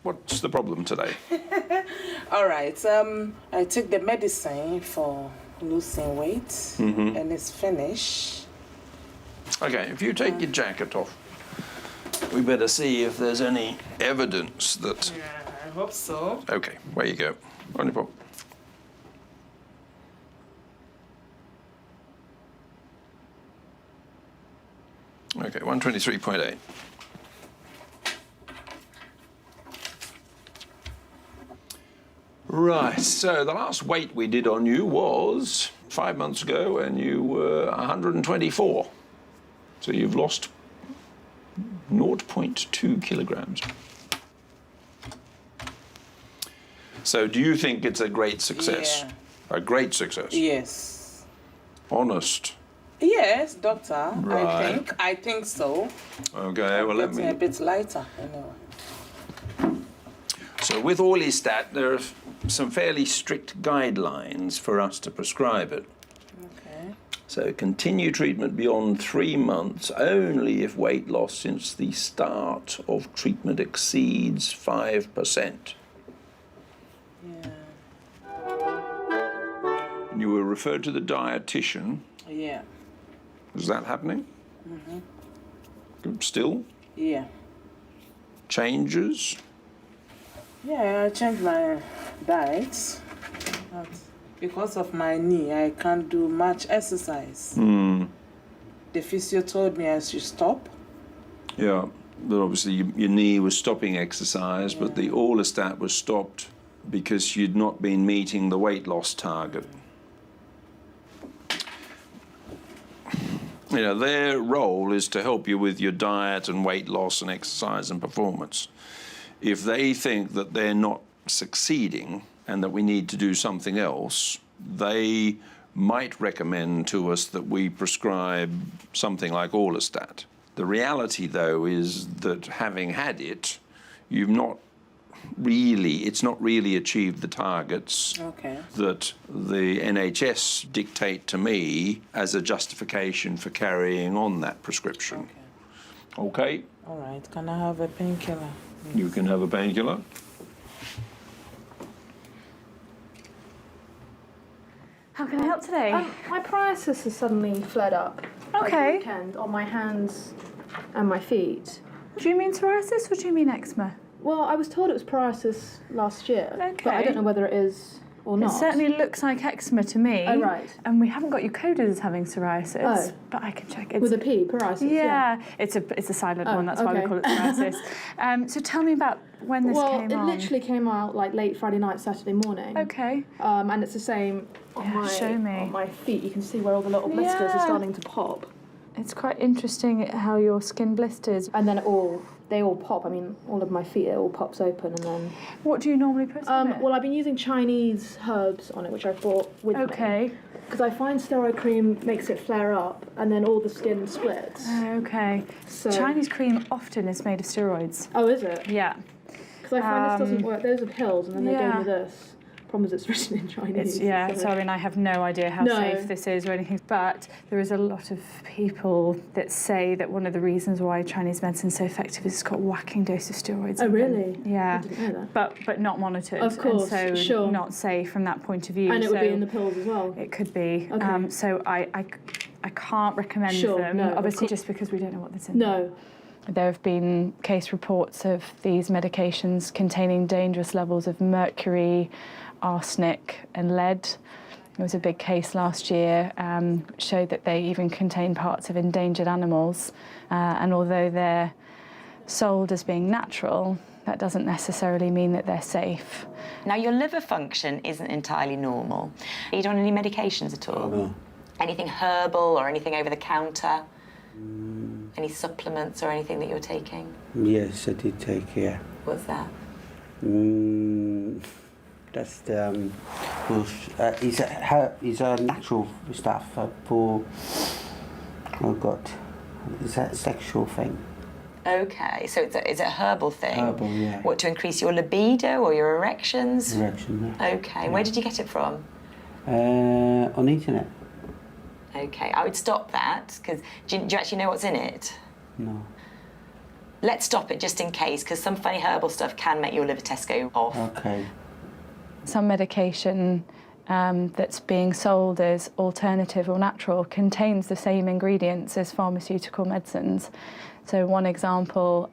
What's the problem today? All right. I took the medicine for losing weight, and it's finished. Okay, if you take your jacket off, we better see if there's any evidence that... Yeah, I hope so. Okay, where you go. Only problem. Okay, 123.8. Right, so the last weight we did on you was 5 months ago, and you were 124. So you've lost 0.2 kilograms. So do you think it's a great success? Yeah. A great success? Yes. Honest? Yes, doctor. Right. I think so. Okay, well, let me... a bit lighter, anyway. So with Orlistat, there are some fairly strict guidelines for us to prescribe it. Okay. So continue treatment beyond 3 months only if weight loss since the start of treatment exceeds 5%. Yeah. And you were referred to the dietitian. Yeah. Is that happening? Still? Yeah. Changes? Yeah, I changed my diet. But because of my knee, I can't do much exercise. The physio told me I should stop. Yeah, but obviously your knee was stopping exercise, but the Orlistat was stopped because you'd not been meeting the weight loss target. You know, their role is to help you with your diet and weight loss and exercise and performance. If they think that they're not succeeding and that we need to do something else, they might recommend to us that we prescribe something like Orlistat. The reality, though, is that having had it, it's not really achieved the targets that the NHS dictate to me as a justification for carrying on that prescription. Okay? All right. Can I have a painkiller? You can have a painkiller. How can I help today? My psoriasis has suddenly flared up. Okay. Over the weekend on my hands and my feet. Do you mean psoriasis or do you mean eczema? Well, I was told it was psoriasis last year, but I Okay. don't know whether it is or not. It certainly looks like eczema to me. Oh, right. And we haven't got you coded as having psoriasis, Oh. but I can check. With a P, psoriasis. Yeah, it's a silent one. That's why we okay. call it psoriasis. So tell me about when this came on. Well, it literally came out like late Friday night, Saturday morning. Okay. And it's the same on show me. on my feet. You can see where all the little blisters are starting to pop. It's quite interesting how your skin blisters. And then they all pop. I mean, all of my feet, it all pops open, and then... What do you normally put on it? Well, I've been using Chinese herbs on it, which I brought with me. Okay. Because I find steroid cream makes it flare up, and then all the skin splits. Okay. So... Chinese cream often is made of steroids. Oh, is it? Yeah. Because I find this doesn't work. Those are pills, and then they gave me this. Problem is, it's written in Chinese. So I mean, I have no idea how safe this is or anything, but there is a lot of people that say that one of the reasons why Chinese medicine is so effective is it's got a whacking dose of steroids. Oh, really? Yeah. I didn't know that. But not monitored. Of course, and so sure. not safe from that point of view. And it would be in the pills as well? It could be. Okay. So I can't recommend them, obviously just because we don't know what there's in them. No. There have been case reports of these medications containing dangerous levels of mercury, arsenic and lead. There was a big case last year which showed that they even contain parts of endangered animals. And although they're sold as being natural, that doesn't necessarily mean that they're safe. Now, your liver function isn't entirely normal. Are you on any medications at all? No. Anything herbal or anything over the counter? Any supplements or anything that you're taking? Yes, I did take, yeah. What's that? That's the... it's a natural stuff for... Oh, God. Is that a sexual thing? Okay, so it's a herbal thing? Herbal, yeah. What, to increase your libido or your erections? Erection, yeah. Okay, where did you get it from? On the internet. Okay, I would stop that, because do you actually know what's in it? No. Let's stop it just in case, because some funny herbal stuff can make your liver test go off. Okay. Some medication that's being sold as alternative or natural contains the same ingredients as pharmaceutical medicines. So one example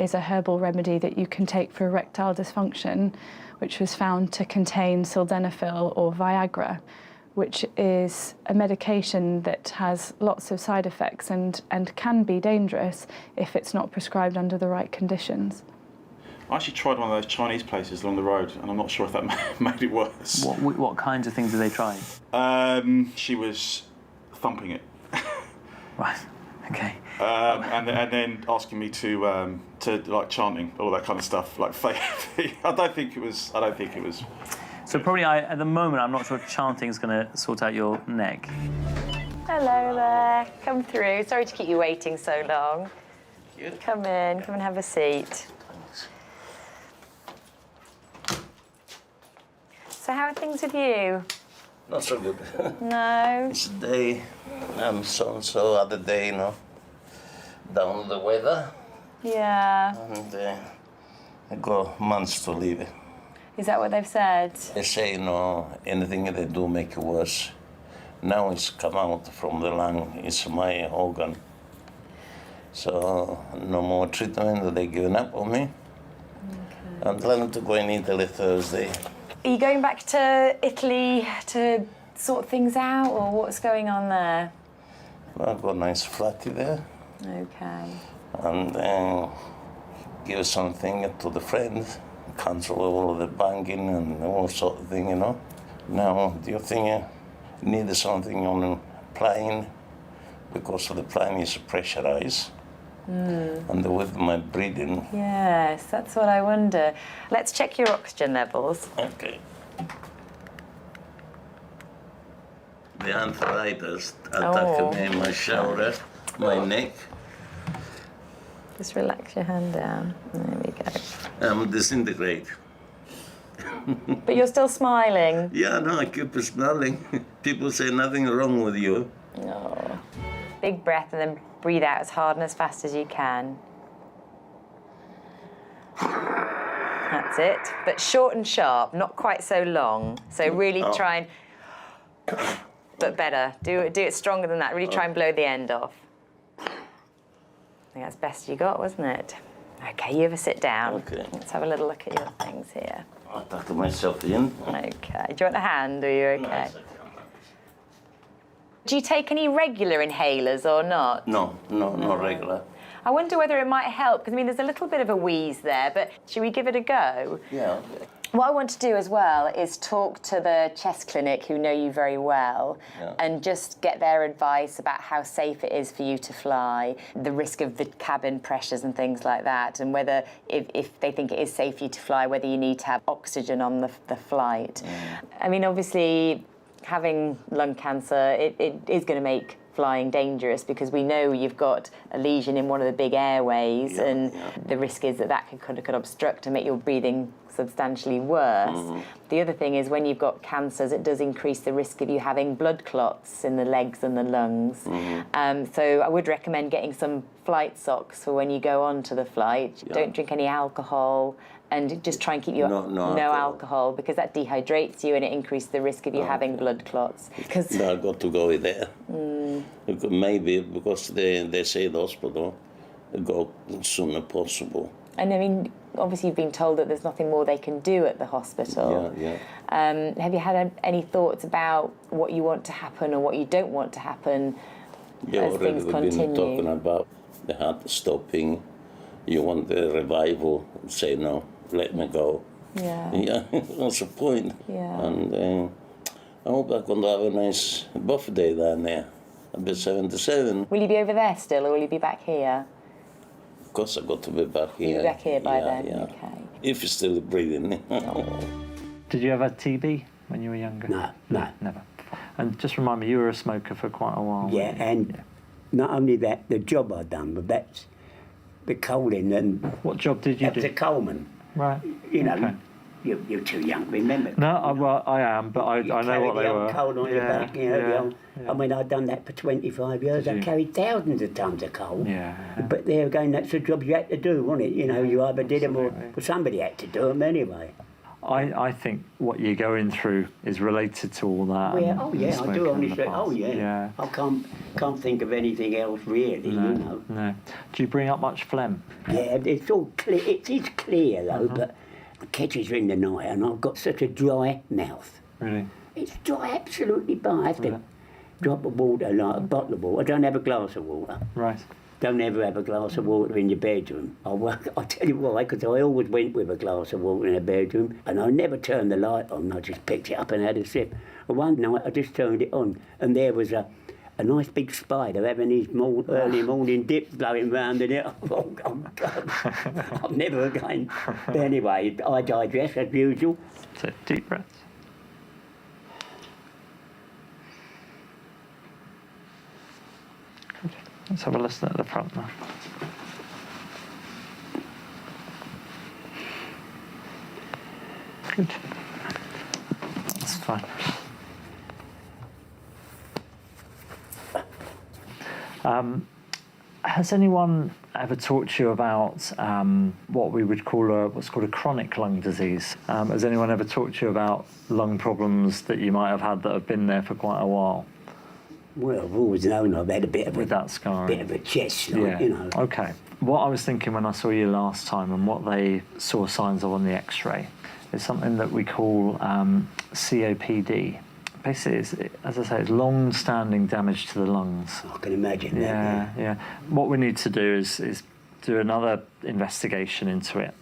is a herbal remedy that you can take for erectile dysfunction, which was found to contain sildenafil or Viagra, which is a medication that has lots of side effects and can be dangerous if it's not prescribed under the right conditions. I actually tried one of those Chinese places along the road, and I'm not sure if that made it worse. What kinds of things did they try? She was thumping it. Right. Okay. And then asking me to like chanting, all that kind of stuff, like fake. I don't think it was. So probably at the moment, I'm not sure chanting is going to sort out your neck. Hello there. Come through. Sorry to keep you waiting so long. Come in. Come and have a seat. So how are things with you? Not so good. No? This day, I'm so-and-so, other day, you know, down with the weather, Yeah. and I go months to live. Is that what they've said? They say, you know, anything they do make it worse. Now it's come out from the lung, it's my organ. So no more treatment, they're giving up on me. Okay. I'm planning to go in Italy Thursday. Are you going back to Italy to sort things out, or what's going on there? I've got a nice flat there. Okay. And then give something to the friends, cancel all the banking and all sort of thing, you know. Now, do you think I need something on the plane? Because the plane is pressurized. And with my breathing. Yes, that's what I wonder. Let's check your oxygen levels. Okay. The arthritis attacked me in my shoulder, my neck. Just relax your hand down. There we go. I'm disintegrate. But you're still smiling. Yeah, no, I keep smiling. People say nothing wrong with you. Oh. Big breath and then breathe out as hard and as fast as you can. That's it. But short and sharp, not quite so long. So really try and... But better. Do it stronger than that. Really try and blow the end off. I think that's best you got, wasn't it? OK, you ever sit down. Okay. Let's have a little look at your things here. I tucked myself in. OK. Do you want a hand? Are you OK? Do you take any regular inhalers or not? No, not regular. I wonder whether it might help, because I mean, there's a little bit of a wheeze there, but should we give it a go? Yeah, okay. What I want to do as well is talk to the chest clinic, who know you very well, and just get their advice about how safe it is for you to fly, the risk of the cabin pressures and things like that, and whether, if they think it is safe for you to fly, whether you need to have oxygen on the flight. I mean, obviously, having lung cancer, it is going to make flying dangerous, because we know you've got a lesion in one of the big airways, and the risk is that could obstruct and make your breathing substantially worse. The other thing is, when you've got cancers, it does increase the risk of you having blood clots in the legs and the lungs. So I would recommend getting some flight socks for when you go on to the flight. Don't drink any alcohol, and just try and keep your no alcohol, because that dehydrates you and it increases the risk of you having blood clots. No, I got to go there. Maybe because they say the hospital go as soon as possible. And I mean, obviously you've been told that there's nothing more they can do at the hospital. Have you had any thoughts about what you want to happen or what you don't want to happen as things continue? We've been talking about the heart stopping. You want the revival, say no, let me go. Yeah, what's the point? And I hope I'm going to have a nice birthday down there. I'll be 77. Will you be over there still, or will you be back here? Of course I've got to be back here. You'll be back here by then? Yeah. Okay. If you're still breathing. Did you have a TB when you were younger? No. Never. And just remind me, you were a smoker for quite a while. Yeah, and not only that, the job I'd done, but that's the coaling and... What job did you do? As a coalman. Right. You know, Okay. You're too young, remember? No, well, I am, but I know what they the were. old coal on your back, you know, the old, I mean, I've done that for 25 years. I carried thousands of tons of coal. Yeah. But there again, that's the job you had to do, wasn't it? You know, you either did them or somebody had to do them anyway. I think what you're going through is related to all that. Well, oh yeah, I do honestly. Oh yeah. I can't think of anything else really. No, you know. No. Do you bring up much phlegm? Yeah, it's all clear. It is clear though, but it catches in the night, and I've got such a dry mouth. Really? It's dry, absolutely dry. I have to drop of water, like a bottle of water. I don't have a glass of water. Right. Don't ever have a glass of water in your bedroom. I'll tell you why, because I always went with a glass of water in a bedroom, and I never turned the light on. I just picked it up and had a sip. And one night I just turned it on, and there was a nice big spider having his early morning dip blowing round in it. Oh, God. I'll never again. But anyway, I digress as usual. So, deep breaths. Let's have a listen at the front now. Good. That's fine. Has anyone ever talked to you about what we would call what's called a chronic lung disease? Has anyone ever talked to you about lung problems that you might have had that have been there for quite a while? Well, I've always known I've had a bit of that scarring. Bit of a chest, like, you know. Okay. What I was thinking when I saw you last time and what they saw signs of on the X-ray is something that we call COPD. Basically, as I say, it's long-standing damage to the lungs. I can imagine that. Yeah. What we need to do is do another investigation into it,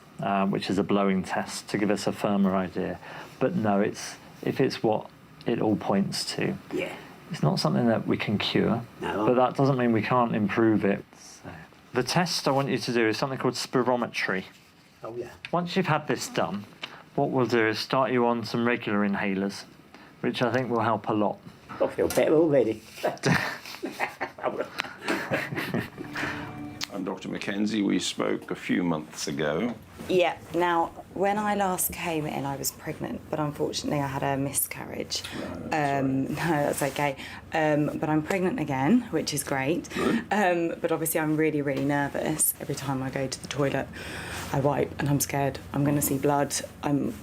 which is a blowing test to give us a firmer idea. But no, if it's what it all points to. Yeah. It's not something that we can cure, no. But that doesn't mean we can't improve it. So, the test I want you to do is something called spirometry. Oh, yeah. Once you've had this done, what we'll do is start you on some regular inhalers, which I think will help a lot. I feel better already. I'm Dr. McKenzie. We spoke a few months ago. Yeah. Now, when I last came in, I was pregnant, but unfortunately I had a miscarriage. No, that's okay. But I'm pregnant again, which is great. But obviously I'm really, really nervous. Every time I go to the toilet, I wipe and I'm scared I'm going to see blood. I'm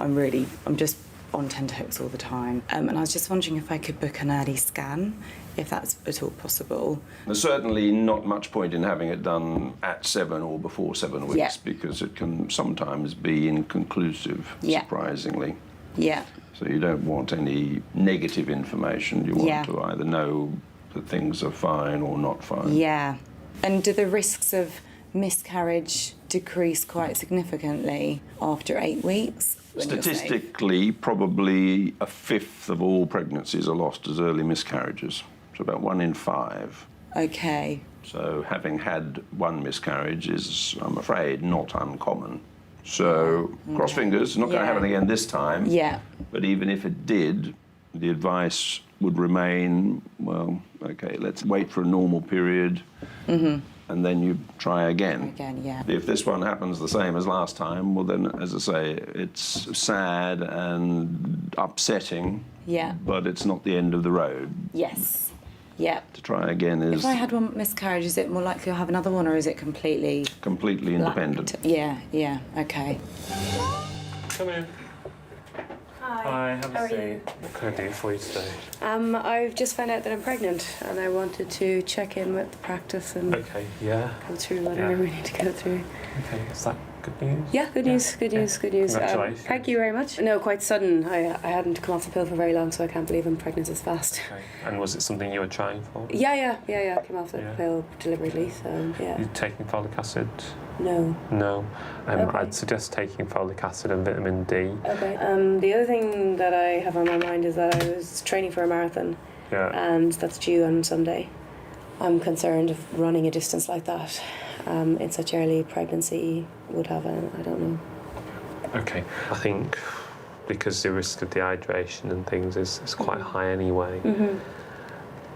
just on tenterhooks all the time. And I was just wondering if I could book an early scan, if that's at all possible. There's certainly not much point in having it done at 7 or before 7 weeks because it can sometimes be inconclusive, surprisingly. Yeah. So you don't want any negative information. You want to either know that things are fine or not fine. Yeah. And do the risks of miscarriage decrease quite significantly after 8 weeks? Statistically, probably a fifth of all pregnancies are lost as early miscarriages. So about 1 in 5. Okay. So having had one miscarriage is, I'm afraid, not uncommon. So cross fingers, not going to happen again this time. Yeah. But even if it did, the advice would remain, well, okay, let's wait for a normal period. And then you try again. If this one happens the same as last time, well then, as I say, it's sad and upsetting. Yeah. But it's not the end of the road. Yes. Yeah. To try again is... If I had one miscarriage, is it more likely I'll have another one, or is it completely... Completely independent. Yeah, okay. Come in. Hi, have a seat. What can I do for you today? I've just found out that I'm pregnant, and I wanted to check in with the practice and go through whatever we need to go through. Okay, is that good news? Yeah, good news. Congratulations. Thank you very much. No, quite sudden. I hadn't come off the pill for very long, so I can't believe I'm pregnant this fast. Okay. And was it something you were trying for? Yeah. I came off the pill deliberately, so yeah. You taking folic acid? No. I'd suggest taking folic acid and vitamin D. Okay. The other thing that I have on my mind is that I was training for a marathon, and that's due on Sunday. I'm concerned of running a distance like that in such early pregnancy would have I don't know. Okay. I think because the risk of dehydration and things is quite high anyway.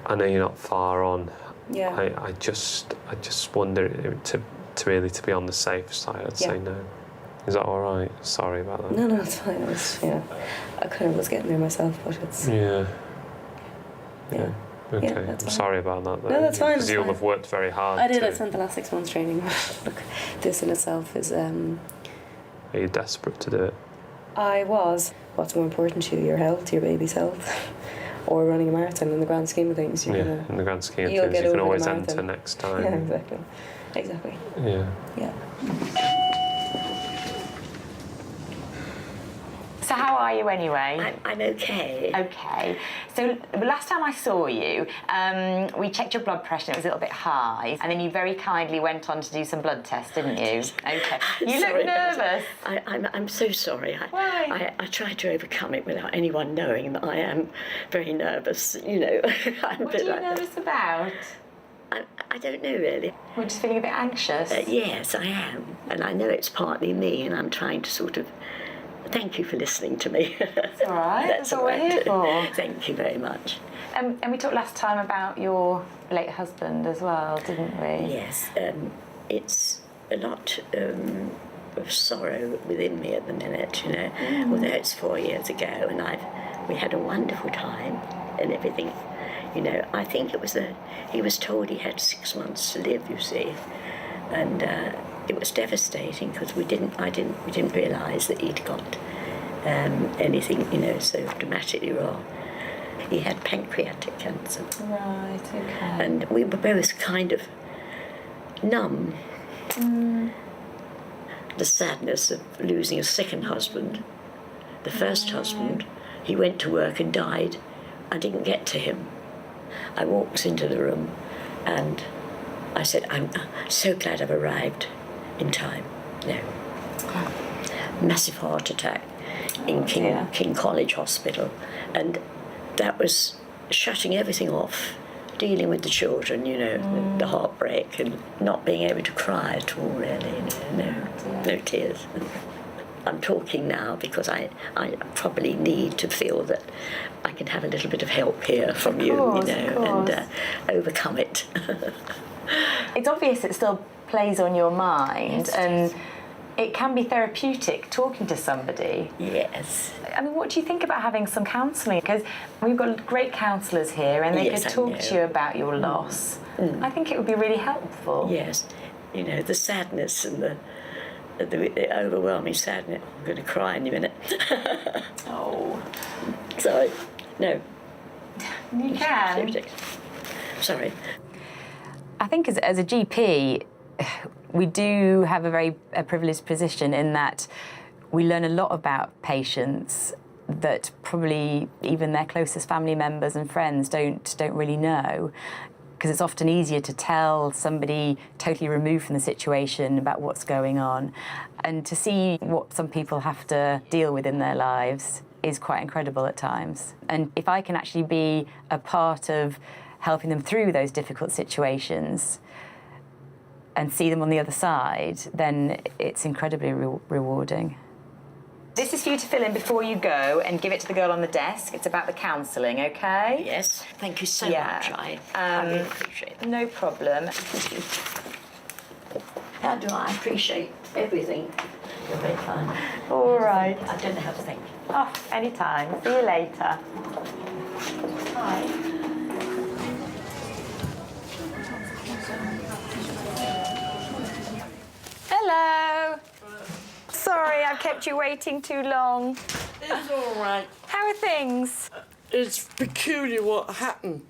I know you're not far on. Yeah. I just wonder to be on the safe side, I'd say no. Is that all right? Sorry about that. No, it's fine. I kind of was getting there myself, but it's... Yeah. Yeah. Okay, Yeah, that's I'm fine. sorry about that. Though. No, that's fine. Because you'll have worked very hard. I did. I spent the last 6 months training. Look, this in itself is... Are you desperate to do it? I was. What's more important to you, your health, your baby's health, or running a marathon? In the grand scheme of things, In the grand scheme of you'll things, get you can over the always marathon. enter next time. Yeah, exactly. Yeah. Yeah. So how are you anyway? I'm okay. Okay. So the last time I saw you, we checked your blood pressure and it was a little bit high, and then you very kindly went on to do some blood tests, didn't you? Okay. You look nervous. I'm so sorry. Why? I tried to overcome it without anyone knowing that I am very nervous, you know. What are you nervous about? I don't know really. We're just feeling a bit anxious. Yes, I am. And I know it's partly me, and I'm trying to sort of... Thank you for listening to me. That's all right. That's what we're here for. Thank you very much. And we talked last time about your late husband as well, didn't we? Yes. It's a lot of sorrow within me at the minute, you know. Although it's 4 years ago, and we had a wonderful time and everything. You know, I think he was told he had 6 months to live, you see, and it was devastating because we didn't realise that he'd got anything, you know, so dramatically wrong. He had pancreatic cancer. Right. Okay. And we were both kind of numb. The sadness of losing a second husband. The first husband, he went to work and died. I didn't get to him. I walked into the room and I said, I'm so glad I've arrived in time. No. Massive heart attack in King College Hospital. And that was shutting everything off, dealing with the children, you know, the heartbreak and not being able to cry at all, really. No tears. I'm talking now because I probably need to feel that I can have a little bit of help here from you know, and overcome it. It's obvious it still plays on your mind, and it can be therapeutic talking to somebody. Yes. I mean, what do you think about having some counselling? Because we've got great counsellors here, and they could talk to you about your loss. I think it would be really helpful. Yes. You know, the sadness and the overwhelming sadness. I'm going to cry in a minute. Oh. Sorry. No. You can. Sorry. I think as a GP, we do have a very privileged position in that we learn a lot about patients that probably even their closest family members and friends don't really know, because it's often easier to tell somebody totally removed from the situation about what's going on. And to see what some people have to deal with in their lives is quite incredible at times. And if I can actually be a part of helping them through those difficult situations and see them on the other side, then it's incredibly rewarding. This is for you to fill in before you go and give it to the girl on the desk. It's about the counselling, okay? Yes, thank you so much. I really appreciate it. No problem. How do I appreciate everything? You're very kind. All right. I don't know how to thank you. Oh, anytime. See you later. Bye. Hello. Sorry, I've kept you waiting too long. It's all right. How are things? It's peculiar what happened.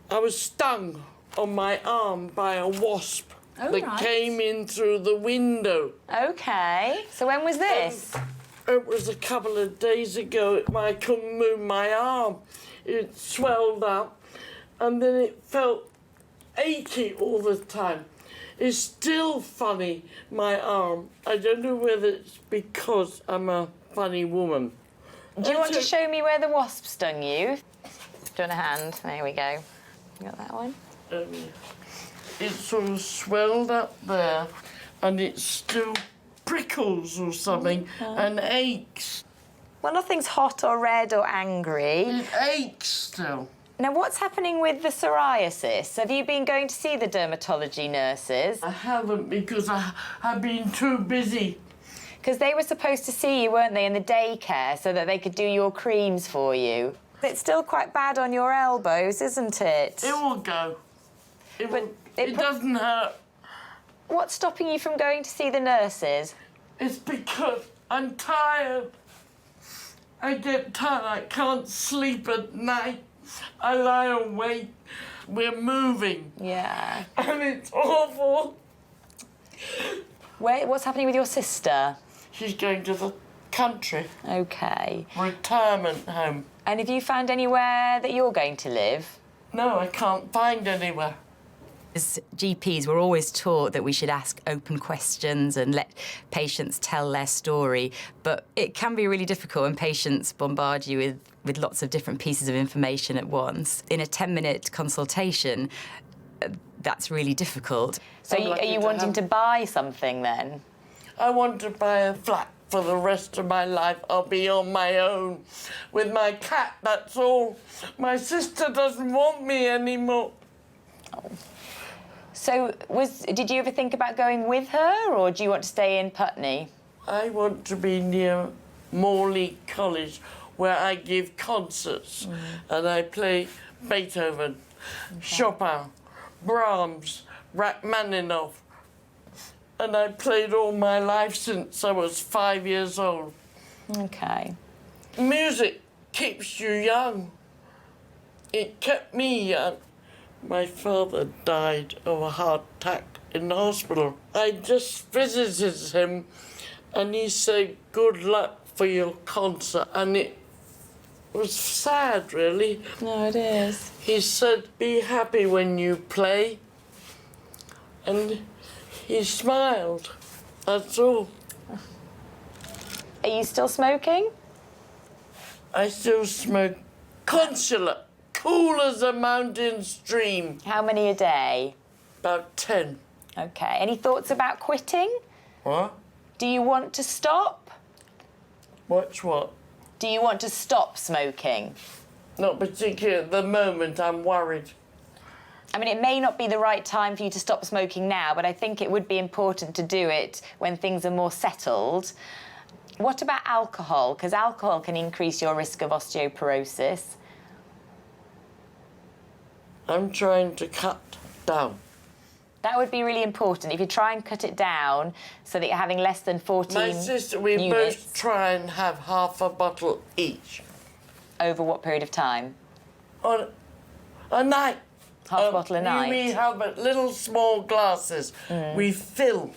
I was stung on my arm by a wasp that came in through the window. Okay. So when was this? It was a couple of days ago. I couldn't move my arm. It swelled up, and then it felt achy all the time. It's still funny, my arm. I don't know whether it's because I'm a funny woman. Do you want to show me where the wasp stung you? Do you want a hand? There we go. You got that one? It sort of swelled up there, and it still prickles or something and aches. Well, nothing's hot or red or angry. It aches still. Now, what's happening with the psoriasis? Have you been going to see the dermatology nurses? I haven't, because I've been too busy. Because they were supposed to see you, weren't they, in the daycare so that they could do your creams for you. It's still quite bad on your elbows, isn't it? It will go. It doesn't hurt. What's stopping you from going to see the nurses? It's because I'm tired. I get tired. I can't sleep at night. I lie awake. We're moving. Yeah. And it's awful. What's happening with your sister? She's going to the country. OK. Retirement home. And have you found anywhere that you're going to live? No, I can't find anywhere. As GPs, we're always taught that we should ask open questions and let patients tell their story, but it can be really difficult when patients bombard you with lots of different pieces of information at once. In a 10-minute consultation, that's really difficult. So are you wanting to buy something then? I want to buy a flat for the rest of my life. I'll be on my own with my cat, that's all. My sister doesn't want me anymore. Oh. So did you ever think about going with her, or do you want to stay in Putney? I want to be near Morley College, where I give concerts and I play Beethoven, Chopin, Brahms, Rachmaninoff. And I played all my life since I was 5 years old. OK. Music keeps you young. It kept me young. My father died of a heart attack in the hospital. I just visited him and he said, good luck for your concert. And it was sad, really. No, it is. He said, be happy when you play. And he smiled. That's all. Are you still smoking? I still smoke consulate. Cool as a mountain stream. How many a day? About 10. OK. Any thoughts about quitting? What? Do you want to stop? Watch what? Do you want to stop smoking? Not particularly at the moment. I'm worried. I mean, it may not be the right time for you to stop smoking now, but I think it would be important to do it when things are more settled. What about alcohol? Because alcohol can increase your risk of osteoporosis. I'm trying to cut down. That would be really important. If you try and cut it down so that you're having less than 14 My sister, we units. both try and have half a bottle each. Over what period of time? On a night. Half a bottle a night? We have little small glasses. We fill,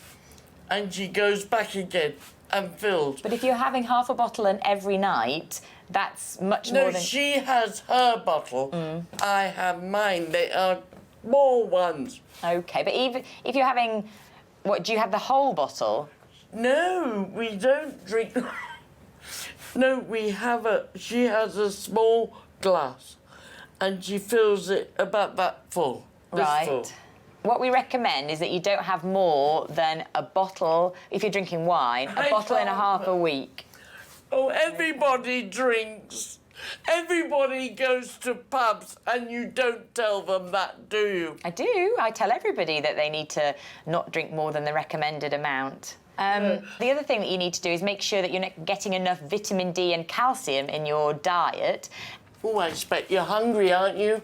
and she goes back again and fills. But if you're having half a bottle every night, that's much more than... No, she has her bottle. I have mine. They are small ones. OK, but even if you're having... What, do you have the whole bottle? No, we don't drink... No, we have she has a small glass and she fills it about that full. Right. Full. What we recommend is that you don't have more than a bottle, if you're drinking wine, a bottle and a half a week. Oh, everybody drinks. Everybody goes to pubs and you don't tell them that, do you? I do. I tell everybody that they need to not drink more than the recommended amount. The other thing that you need to do is make sure that you're getting enough vitamin D and calcium in your diet. Oh, I expect you're hungry, aren't you?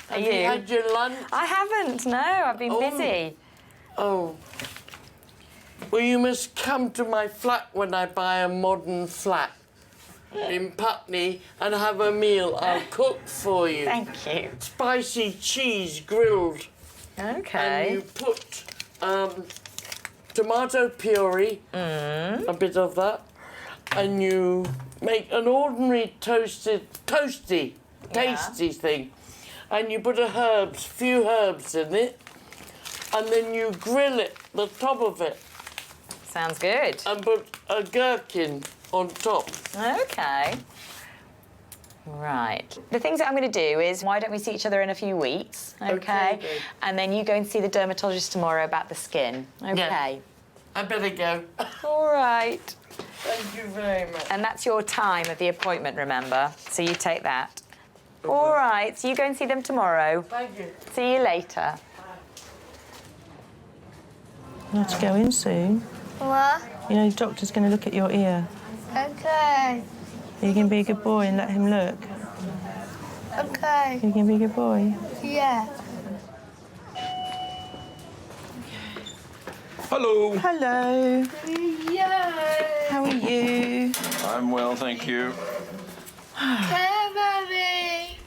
Have you had your lunch? I haven't, no. I've been busy. Oh. Well, you must come to my flat when I buy a modern flat in Putney and have a meal. I'll cook for you. Thank you. Spicy cheese grilled. OK. And you put tomato puree, a bit of that, and you make an ordinary tasty thing, and you put few herbs in it, and then you grill it, the top of it. Sounds good. And put a gherkin on top. OK. Right. The things that I'm going to do is, why don't we see each other in a few weeks, OK? And then you go and see the dermatologist tomorrow about the skin, OK? Yeah. I better go. All right. Thank you very much. And that's your time of the appointment, remember? So you take that. All right, so you go and see them tomorrow. Thank you. See you later. Let's go in soon. What? You know, the doctor's going to look at your ear. Okay. Are you going to be a good boy and let him look? Okay. Are you going to be a good boy? Yeah. Hello. Hello. Yeah. How are you? I'm well, thank you. Hey, Mummy.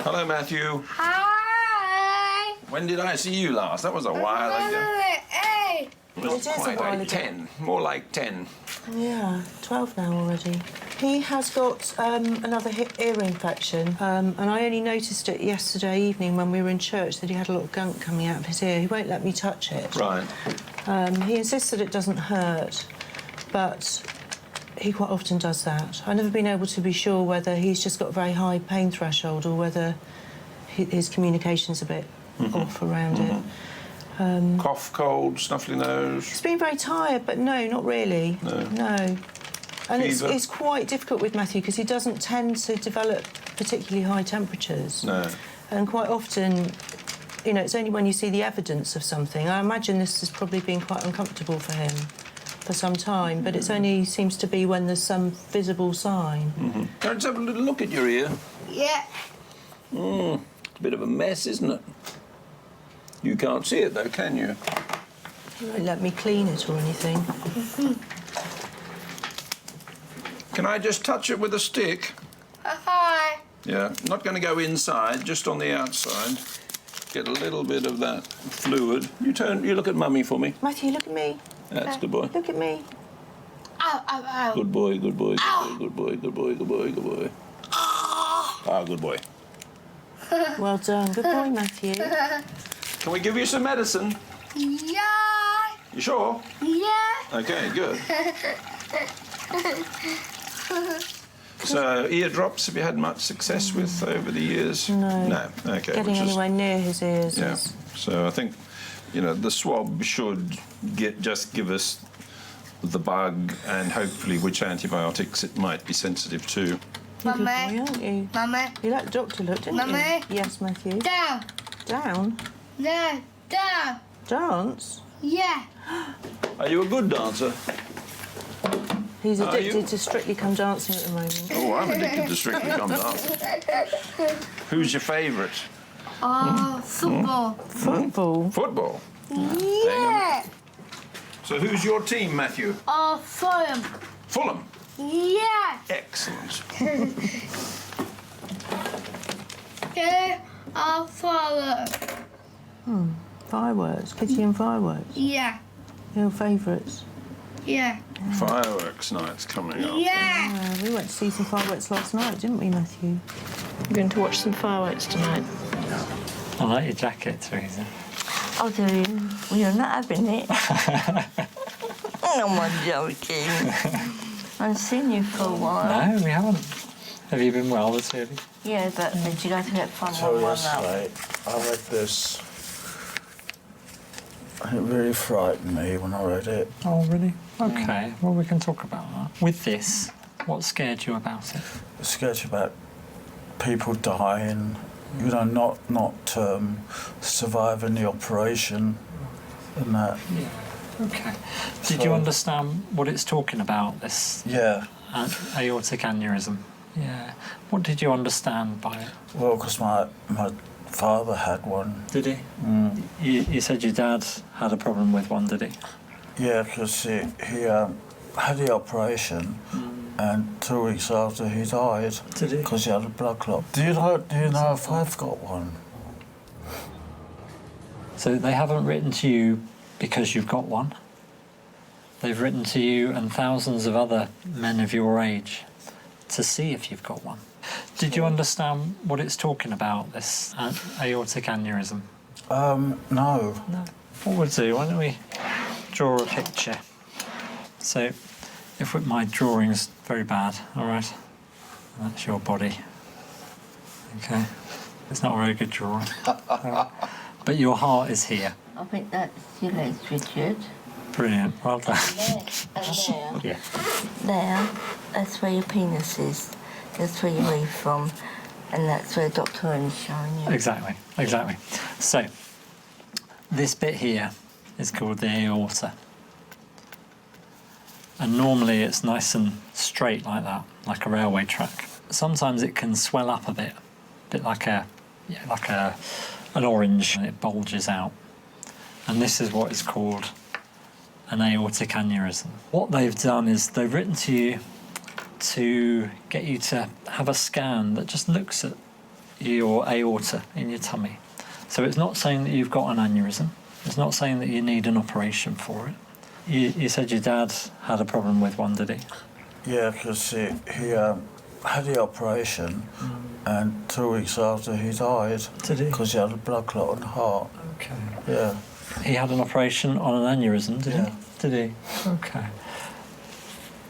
Hello, Matthew. Hi. When did I see you last? That was a while ago. Hey. It was It is a quite while like ago. 10, more like 10. Yeah, 12 now already. He has got another ear infection, and I only noticed it yesterday evening when we were in church that he had a lot of gunk coming out of his ear. He won't let me touch it. Right. He insists that it doesn't hurt, but he quite often does that. I've never been able to be sure whether he's just got a very high pain threshold or whether his communication's a bit off around it. Cough, cold, snuffly nose. He's been very tired, but no, not really. No. And it's quite difficult with Matthew because he doesn't tend to develop particularly high temperatures. No. And quite often, you know, it's only when you see the evidence of something. I imagine this has probably been quite uncomfortable for him for some time, but it's only seems to be when there's some visible sign. Can I just have a little look at your ear? Yeah. It's a bit of a mess, isn't it? You can't see it, though, can you? He won't let me clean it or anything. Can I just touch it with a stick? Hi. Yeah, not going to go inside, just on the outside. Get a little bit of that fluid. You look at Mummy for me. Matthew, look at me. That's good boy. Look at me. Ow, ow, ow. Good boy, good boy, good boy, good boy, good boy, good boy. Ah, good boy. Well done. Good boy, Matthew. Can we give you some medicine? Yeah. You sure? Yeah. Okay, good. So, eardrops, have you had much success with over the years? No. No, okay. Getting which is- anywhere near his ears Yeah, is... so I think, you know, the swab should just give us the bug and hopefully which antibiotics it might be sensitive to. You're a good boy, Mummy. aren't you? Mummy. You let the doctor look, didn't Mummy. you? Yes, Matthew. Down. Down? No. Down. Dance? Yeah. Are you a good dancer? He's Are you? addicted to Strictly Come Dancing at the moment. Oh, I'm addicted to Strictly Come Dancing. Who's your favourite? Football. Football? Football. Yeah. So who's your team, Matthew? Fulham. Fulham. Yeah. Excellent. Okay. Fulham. Fireworks. Kitty and fireworks. Yeah. Your favourites? Yeah. Fireworks night's coming up. Yeah. We went to see some fireworks last night, didn't we, Matthew? We're going to watch some fireworks tonight. I like your jacket, Teresa. Oh, do you? Well, you're not having it. I'm joking. I've seen you for a while. No, we haven't. Have you been well this evening? Yeah, but did you go to get fun So one yesterday, I read this, and it really frightened me when I read it. Oh, really? Okay, well, we can talk about that. With this, what scared you about it? It scared you about people dying, you know, not surviving the operation and that. Yeah. Okay. Did you understand what it's talking about, this Yeah. aortic aneurysm? Yeah. What did you understand by it? Well, because my father had one. Did he? Mm. You said your dad had a problem with one, did he? Yeah, because he had the operation, and 2 weeks after he died. Did he? Because he had a blood clot. Do you know if I've got one? So they haven't written to you because you've got one. They've written to you and thousands of other men of your age to see if you've got one. Did you understand what it's talking about, this aortic aneurysm? No. No. What we'll do, why don't we draw a picture? So, my drawing's very bad, all right? That's your body. Okay. It's not a very good drawing. But your heart is here. I think that's your legs, Richard. Brilliant. Well done. And there. Yeah. There, that's where your penis is. That's where you leave from. And that's where Dr. Owen's showing you. Exactly. So, this bit here is called the aorta. And normally it's nice and straight like that, like a railway track. Sometimes it can swell up a bit like an orange, and it bulges out. And this is what is called an aortic aneurysm. What they've done is they've written to you to get you to have a scan that just looks at your aorta in your tummy. So it's not saying that you've got an aneurysm. It's not saying that you need an operation for it. You said your dad had a problem with one, did he? Yeah, because he had the operation and 2 weeks after he died. Did he? Because he had a blood clot on the heart. Okay. Yeah. He had an operation on an aneurysm, did he? Did he? Okay.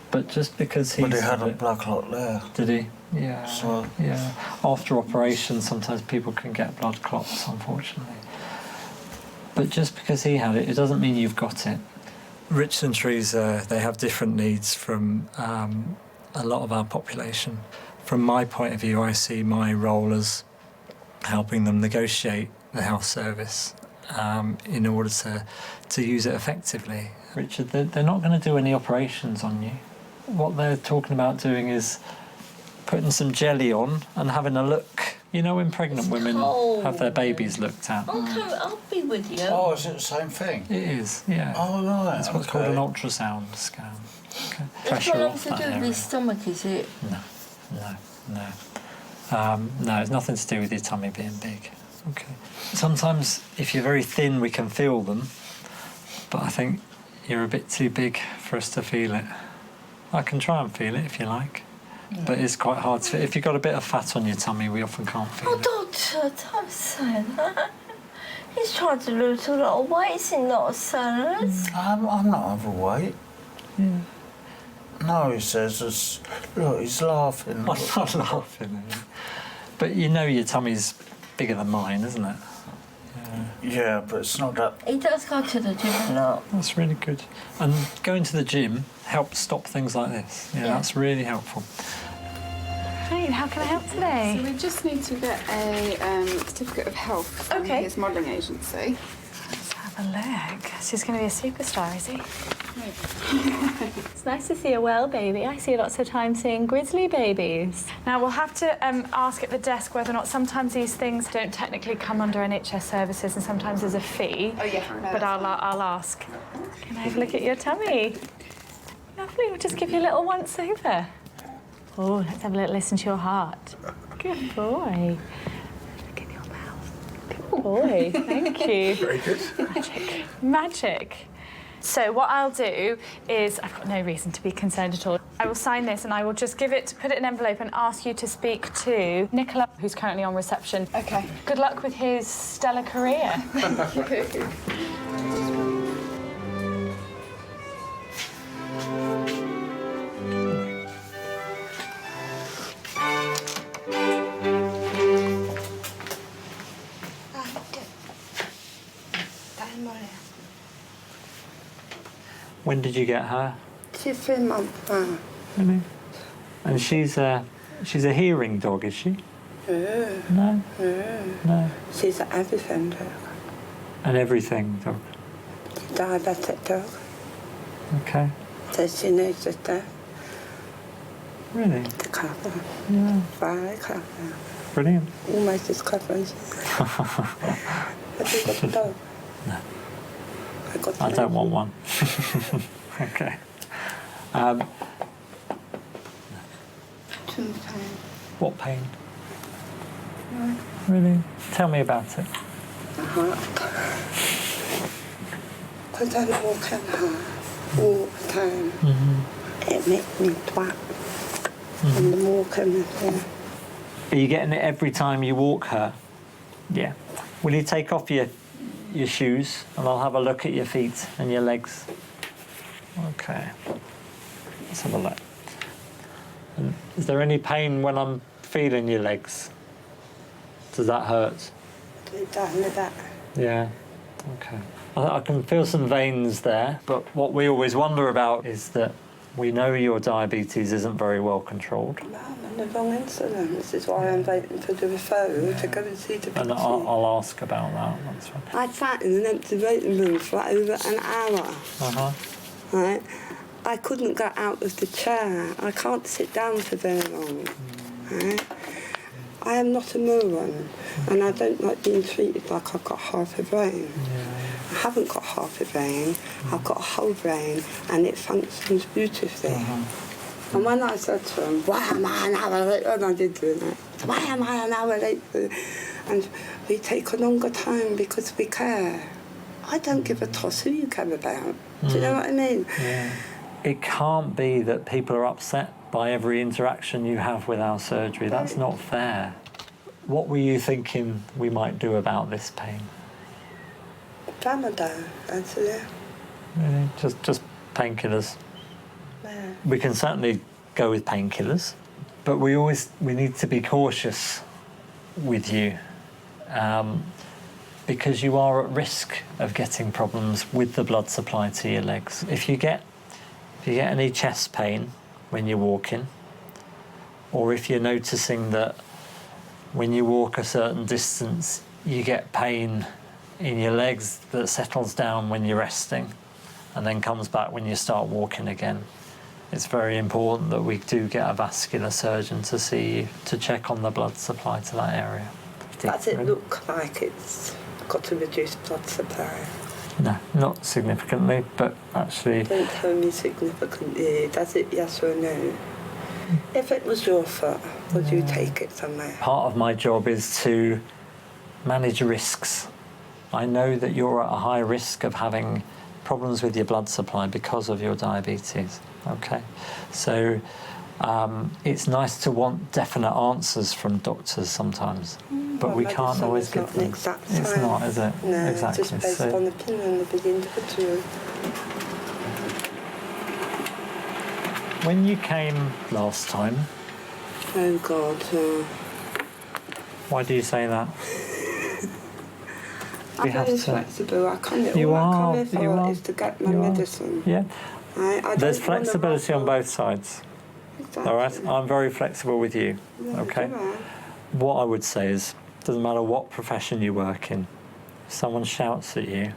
But just because he... But he had a blood clot there. Did he? Yeah. So... Yeah. After operation, sometimes people can get blood clots, unfortunately. But just because he had it, it doesn't mean you've got it. Richland trees, they have different needs from a lot of our population. From my point of view, I see my role as helping them negotiate the health service in order to use it effectively. Richard, they're not going to do any operations on you. What they're talking about doing is putting some jelly on and having a look. You know when pregnant women have their babies looked at? Okay, I'll be with you. Oh, is it the same thing? It is, yeah. Oh, right. It's what's called an ultrasound scan. Okay. It's Pressure not off to that do with area. your stomach, is it? No, it's nothing to do with your tummy being big. Okay. Sometimes, if you're very thin, we can feel them, but I think you're a bit too big for us to feel it. I can try and feel it if you like, but it's quite hard to. If you've got a bit of fat on your tummy, we often can't feel it. Doctor, don't say that. He's trying to lose a lot of weight, is he not, son? I'm not overweight. Yeah. No, he says, look, he's laughing. I'm not laughing. But you know your tummy's bigger than mine, isn't it? Yeah, but it's not that... He does go to the gym a lot. That's really good. And going to the gym helps stop things like this. Yeah, that's really helpful. Right, how can I help today? So we just need to get a certificate of health from his modelling agency. Let's have a look. She's going to be a superstar, is he? It's nice to see a well baby. I see lots of time seeing grizzly babies. Now, we'll have to ask at the desk whether or not sometimes these things don't technically come under NHS services and sometimes there's a fee. Oh, yeah. No, but I'll ask. Can I have a look at your tummy? Lovely. We'll just give you a little once over. Oh, let's have a little listen to your heart. Good boy. Look in your mouth. Good boy. Thank you. Very good. Magic. Magic. So what I'll do is, I've got no reason to be concerned at all. I will sign this and I will just put it in an envelope and ask you to speak to Nicola, who's currently on reception. Okay. Good luck with his stellar career. Thank you. When did you get her? She's 3 months now. Really? And she's a hearing dog, is she? No? No. She's an everything dog. An everything dog. Diabetic dog. Okay. So she needs a step Really? to cover. Yeah. Very clever. Brilliant. Almost as clever as you. Have you got a dog? No. I I don't want one. Okay. Too much pain. What pain? Really? Tell me about it. Because I walk in her all the time. It makes me twat. And the walking is Are you getting it every time you walk her? Yeah. Will you take off your shoes and I'll have a look at your feet and your legs? Okay. Let's have a look. And is there any pain when I'm feeling your legs? Does that hurt? Definitely that. Yeah. Okay. I can feel some veins there, but what we always wonder about is that we know your diabetes isn't very well controlled. I'm on the wrong insulin. This is why I'm waiting for the referral to go and see the And I'll ask about that. That's fine. I sat in an empty waiting room for over an hour. Uh-huh. Right? I couldn't get out of the chair. I can't sit down for very long. Right? I am not a moron, and I don't like being treated like I've got half a brain. I haven't got half a brain, I've got a whole brain, and it functions beautifully. And when I said to him, why am I an hour late? And I did do that. Why am I an hour late? And we take a longer time because we care. I don't give a toss who you care about. Do you know what I mean? Yeah. It can't be that people are upset by every interaction you have with our surgery. That's not fair. What were you thinking we might do about this pain? Tramadol, actually. Really? Just painkillers. Yeah. We can certainly go with painkillers, but we need to be cautious with you because you are at risk of getting problems with the blood supply to your legs. If you get any chest pain when you're walking, or if you're noticing that when you walk a certain distance you get pain in your legs that settles down when you're resting and then comes back when you start walking again, it's very important that we do get a vascular surgeon to see you to check on the blood supply to that area. Does it look like it's got to reduce blood supply? No, not significantly, but actually... Don't tell me significantly. Does it yes or no? If it was your foot, would you take it somewhere? Part of my job is to manage risks. I know that you're at a high risk of having problems with your blood supply because of your diabetes, okay? So it's nice to want definite answers from doctors sometimes, but we can't always get them. It's not, is it? No, exactly. It's just based on the opinion of the individual. When you came last time... Oh God, Why do you say that? I'm very flexible. I come here. All I come here for is to get my medicine. Yeah. I There's flexibility on both sides. Exactly. All right? I'm very flexible with you, okay? What I would say is, doesn't matter what profession you work in, if someone shouts at you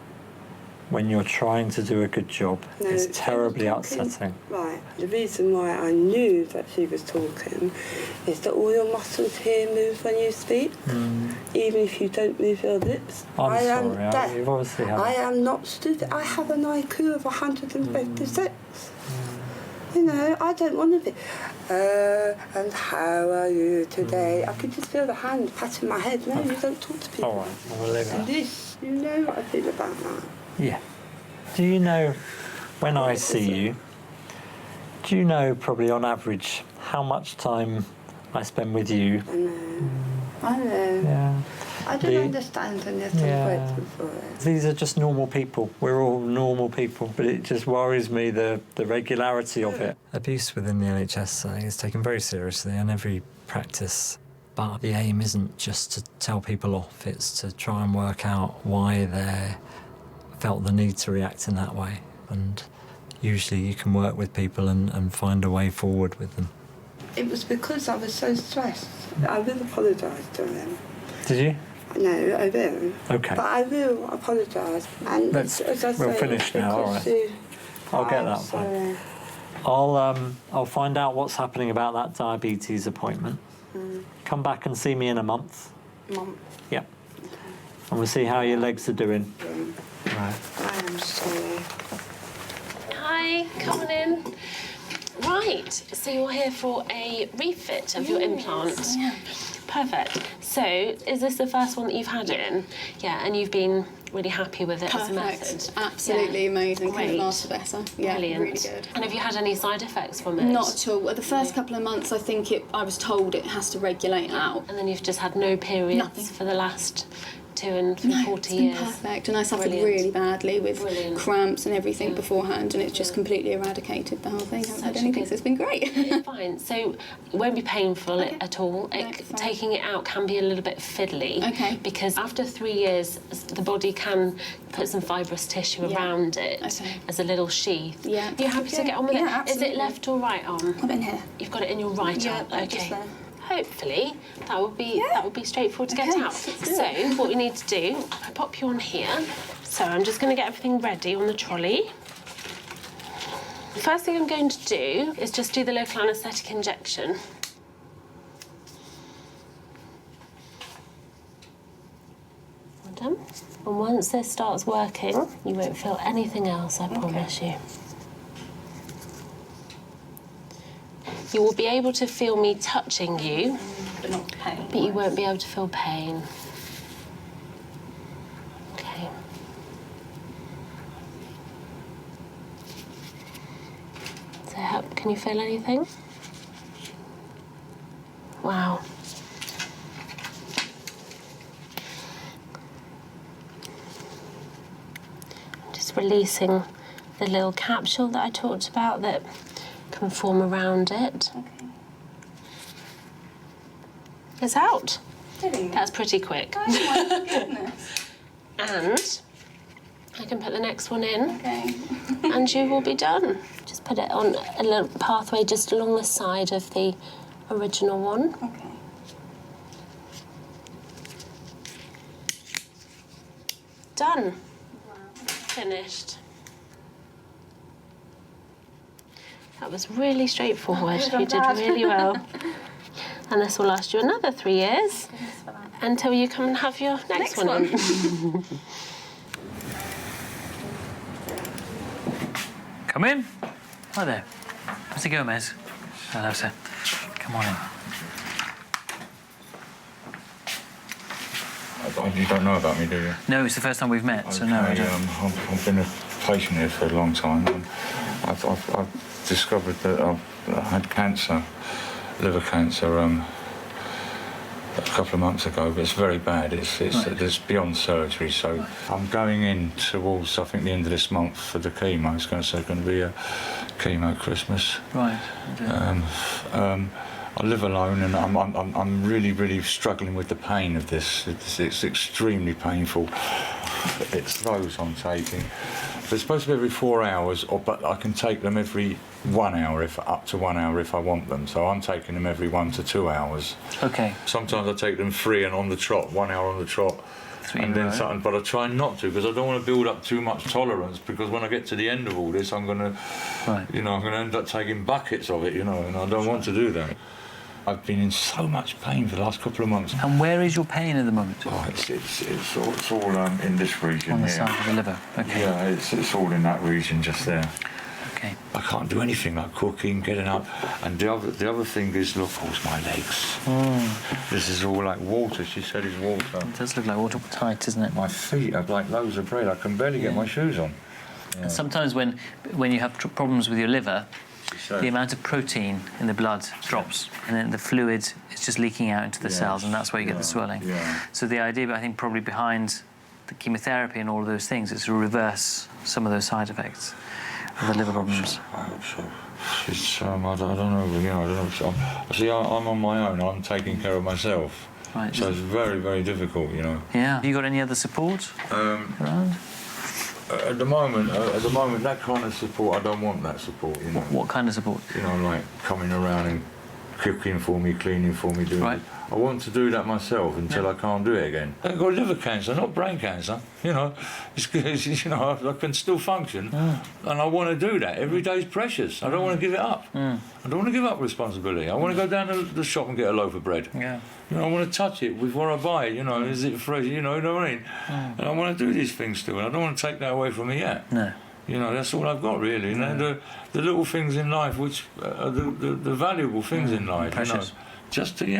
when you're trying to do a good job, it's terribly upsetting. Right. The reason why I knew that she was talking is that all your muscles here move when you speak, even if you don't move your lips. I'm sorry, you've obviously had... I am not stupid. I have an IQ of 156. You know, I don't want to be, and how are you today? I could just feel the hand patting my head. No, you don't talk to people. All right, we'll leave And that. this, you know what I feel about that. Yeah. Do you know, when I see you, do you know probably on average how much time I spend with you? I know. Yeah. I don't understand unless I'm grateful for it. These are just normal people. We're all normal people, but it just worries me the regularity of it. Abuse within the NHS, I think, is taken very seriously in every practice. But the aim isn't just to tell people off, it's to try and work out why they felt the need to react in that way. And usually you can work with people and find a way forward with them. It was because I was so stressed. I will apologise to him. Did you? No, I will. Okay. But I will apologise. And we'll finish now, all right. I'll get that fine. I'll find out what's happening about that diabetes appointment. Come back and see me in a month. Yep. And we'll see how your legs are doing. Right. I am sorry. Hi, come on in. Right, so you're here for a refit of your implant. Yeah. Perfect. So, is this the first one that you've had in? Yeah, and you've been really happy with it as a method? Absolutely amazing. Great. Couldn't last better. Yeah, Brilliant. really good. And have you had any side effects from it? Not at all. The first couple of months, I think I was told it has to regulate out. And then you've just had no periods Nothing. for the last 40 it's years. been perfect, and I suffered Brilliant. really badly with cramps and everything beforehand, and it's just completely eradicated the whole thing. I haven't had anything, so it's been great. Fine. So it won't be painful at all. Taking it out can be a little bit fiddly. Okay. Because after 3 years, the body can put some fibrous tissue around it as a little sheath. Yeah. Are you happy to get on with it? Yeah, Is it absolutely. left or right arm? I'm in here. You've got it in your right arm. Okay. Just there. Hopefully that would be straightforward to get out. So what we need to do, I pop you on here. So I'm just going to get everything ready on the trolley. First thing I'm going to do is just do the local anaesthetic injection. Well done. And once this starts working, you won't feel anything else, I promise you. You will be able to feel me touching you, But not pain. but you won't be able to feel pain. Okay. So, can you feel anything? Wow. Just releasing the little capsule that I talked about that can form around it. Okay. It's out. Really? That's pretty quick. Oh my goodness. And I can put the next one in. Okay. And you will be done. Just put it on a little pathway just along the side of the original one. Okay. Done. Finished. That was really straightforward. You did really well. And this will last you another 3 years until you come and have your next one in. Come in. Hi there. Mr. Gomez. Hello, sir. Come on in. You don't know about me, do you? No, it's the first time we've met, Okay, so no, I don't. I've been a patient here for a long time. And I've discovered that I've had cancer, liver cancer, a couple of months ago, but it's very bad. It's beyond surgery, so I'm going in towards, I think, the end of this month for the chemo. It's going to be a chemo Christmas. Right. I live alone, and I'm really struggling with the pain of this. It's extremely painful. It's those I'm taking. They're supposed to be every 4 hours, but I can take them every 1 hour, up to 1 hour if I want them. So I'm taking them every 1 to 2 hours. Okay. Sometimes I take them 3 and on the trot, 1 hour on the trot. 3 and in a then row. something, but I try not to, because I don't want to build up too much tolerance, because when I get to the end of all this, I'm going to, I'm going to end up taking buckets of it, and I don't want to do that. I've been in so much pain for the last couple of months. And where is your pain at the moment? Oh, it's all in this region On the here. side of the liver. Okay. Yeah, it's all in that region just there. Okay. I can't do anything like cooking, getting up, and the other thing is, look, it's my legs. This is all like water. She said it's water. It does look like water, tight, isn't it? My feet are like loaves of bread. I can barely get my shoes on. Yeah. And sometimes when you have problems with your liver, the amount of protein in the blood drops, and then the fluid is just leaking out into the cells, and that's where you get the swelling. Yeah. So the idea, I think, probably behind the chemotherapy and all of those things is to reverse some of those side effects of the liver problems. I hope so. It's, I don't know, See, I'm on my own. I'm taking care of myself. Right. So it's very difficult, Yeah. Have you got any other support around? At the moment, that kind of support, I don't want that support, What kind of support? Like coming around and cooking for me, cleaning for me, doing it. I want to do that myself until I can't do it again. I've got liver cancer, not brain cancer. I can still function, and I want to do that. Every day's precious. I don't want to give it up. I don't want to give up responsibility. I want to go down to the shop and get a loaf of bread. Yeah. I want to touch it before I buy it. Is it fresh? You know what I mean? And I want to do these things still, and I don't want to take that away from me yet. No. That's all I've got really. The little things in life, which are the valuable things in life. Precious. Just take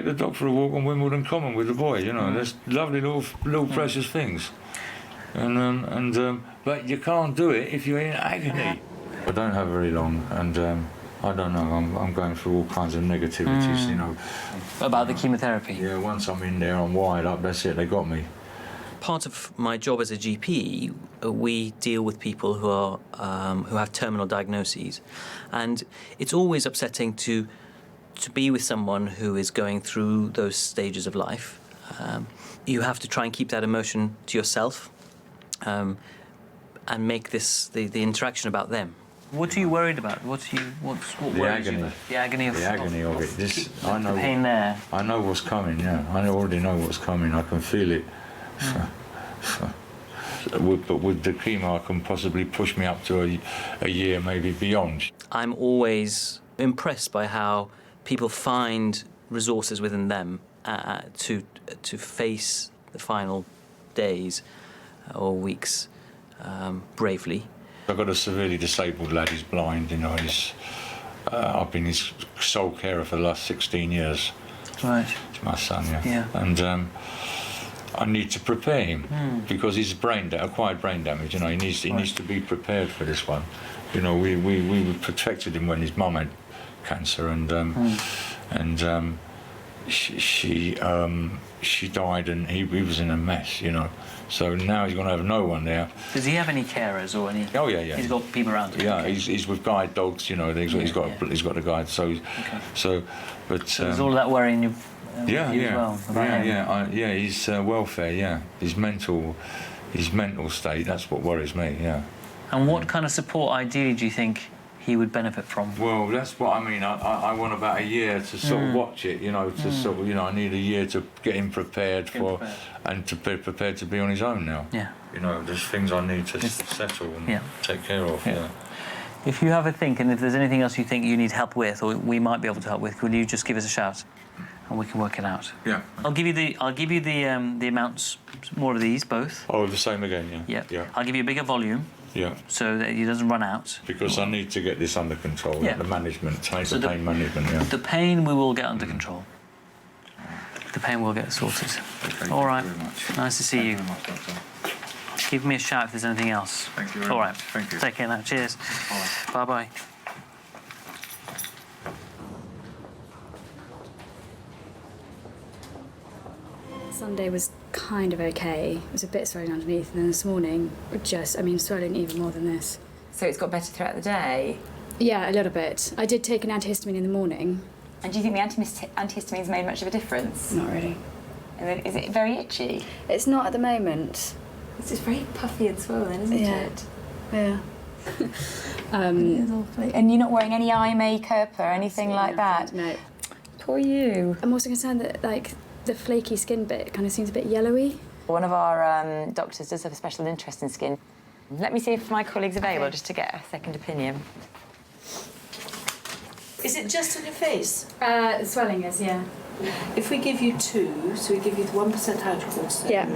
the dog for a walk on Wimbledon Common with the boy. There's lovely little precious things. But you can't do it if you're in agony. I don't have very long, and I don't know. I'm going through all kinds of negativities. About the chemotherapy. Yeah. Once I'm in there, I'm wired up. That's it. They got me. Part of my job as a GP, we deal with people who have terminal diagnoses, and it's always upsetting to be with someone who is going through those stages of life. You have to try and keep that emotion to yourself, and make this the interaction about them. What are you worried about? What worries you about? The agony of it. I know the pain there. I know what's coming. Yeah, I already know what's coming. I can feel it. but with the chemo, I can possibly push me up to a year, maybe beyond. I'm always impressed by how people find resources within them to face the final days or weeks bravely. I've got a severely disabled lad. He's blind. You know, I've been his sole carer for the last 16 years. Right. It's my son, yeah. Yeah. And I need to prepare him because he's acquired brain damage. You know, he needs to be prepared for this one. You know, we protected him when his mum had cancer, and she died, and he was in a mess. You know, so now he's going to have no one there. Does he have any carers or any? Oh yeah. He's got people around him. Yeah, Okay. he's with guide dogs. You know, he's got a guide. So but there's all that worrying you. As well about him. His welfare. Yeah, his mental state. That's what worries me. Yeah. And what kind of support ideally do you think he would benefit from? Well, that's what I mean. I want about a year to sort of watch it, you know, sort of, you know, I need a year to get him prepared and to be prepared to be on his own now. Yeah. You know, there's things I need to settle and take care of. Yeah. If you have a think, and if there's anything else you think you need help with, or we might be able to help with, will you just give us a shout, and we can work it out? Yeah. I'll give you the amounts, more of these both. Oh, the same again. Yeah. Yeah. I'll give you a bigger volume. Yeah. So that he doesn't run out. Because I need to get this under control. Yeah. The management, the pain management. Yeah. The pain we will get under control. The pain will get sorted. All right. Thank you very much. Nice to see you. Thank you very much, Doctor. Give me a shout if there's anything else. Thank you very All right. much. Thank you. Take care now. Cheers. Bye bye. Sunday was kind of okay. It was a bit swelling underneath, and then this morning, swelling even more than this. So it's got better throughout the day? Yeah, a little bit. I did take an antihistamine in the morning. And do you think the antihistamine's made much of a difference? Not really. And then, is it very itchy? It's not at the moment. It's just very puffy and swollen, isn't it? Yeah. And you're not wearing any eye makeup or anything like that? No. Poor you. I'm also concerned that, the flaky skin bit kind of seems a bit yellowy. One of our doctors does have a special interest in skin. Let me see if my colleague's available, just to get a second opinion. Is it just on your face? The swelling is, yeah. If we give you 2, so we give you the 1% hydrocortisone. Yeah.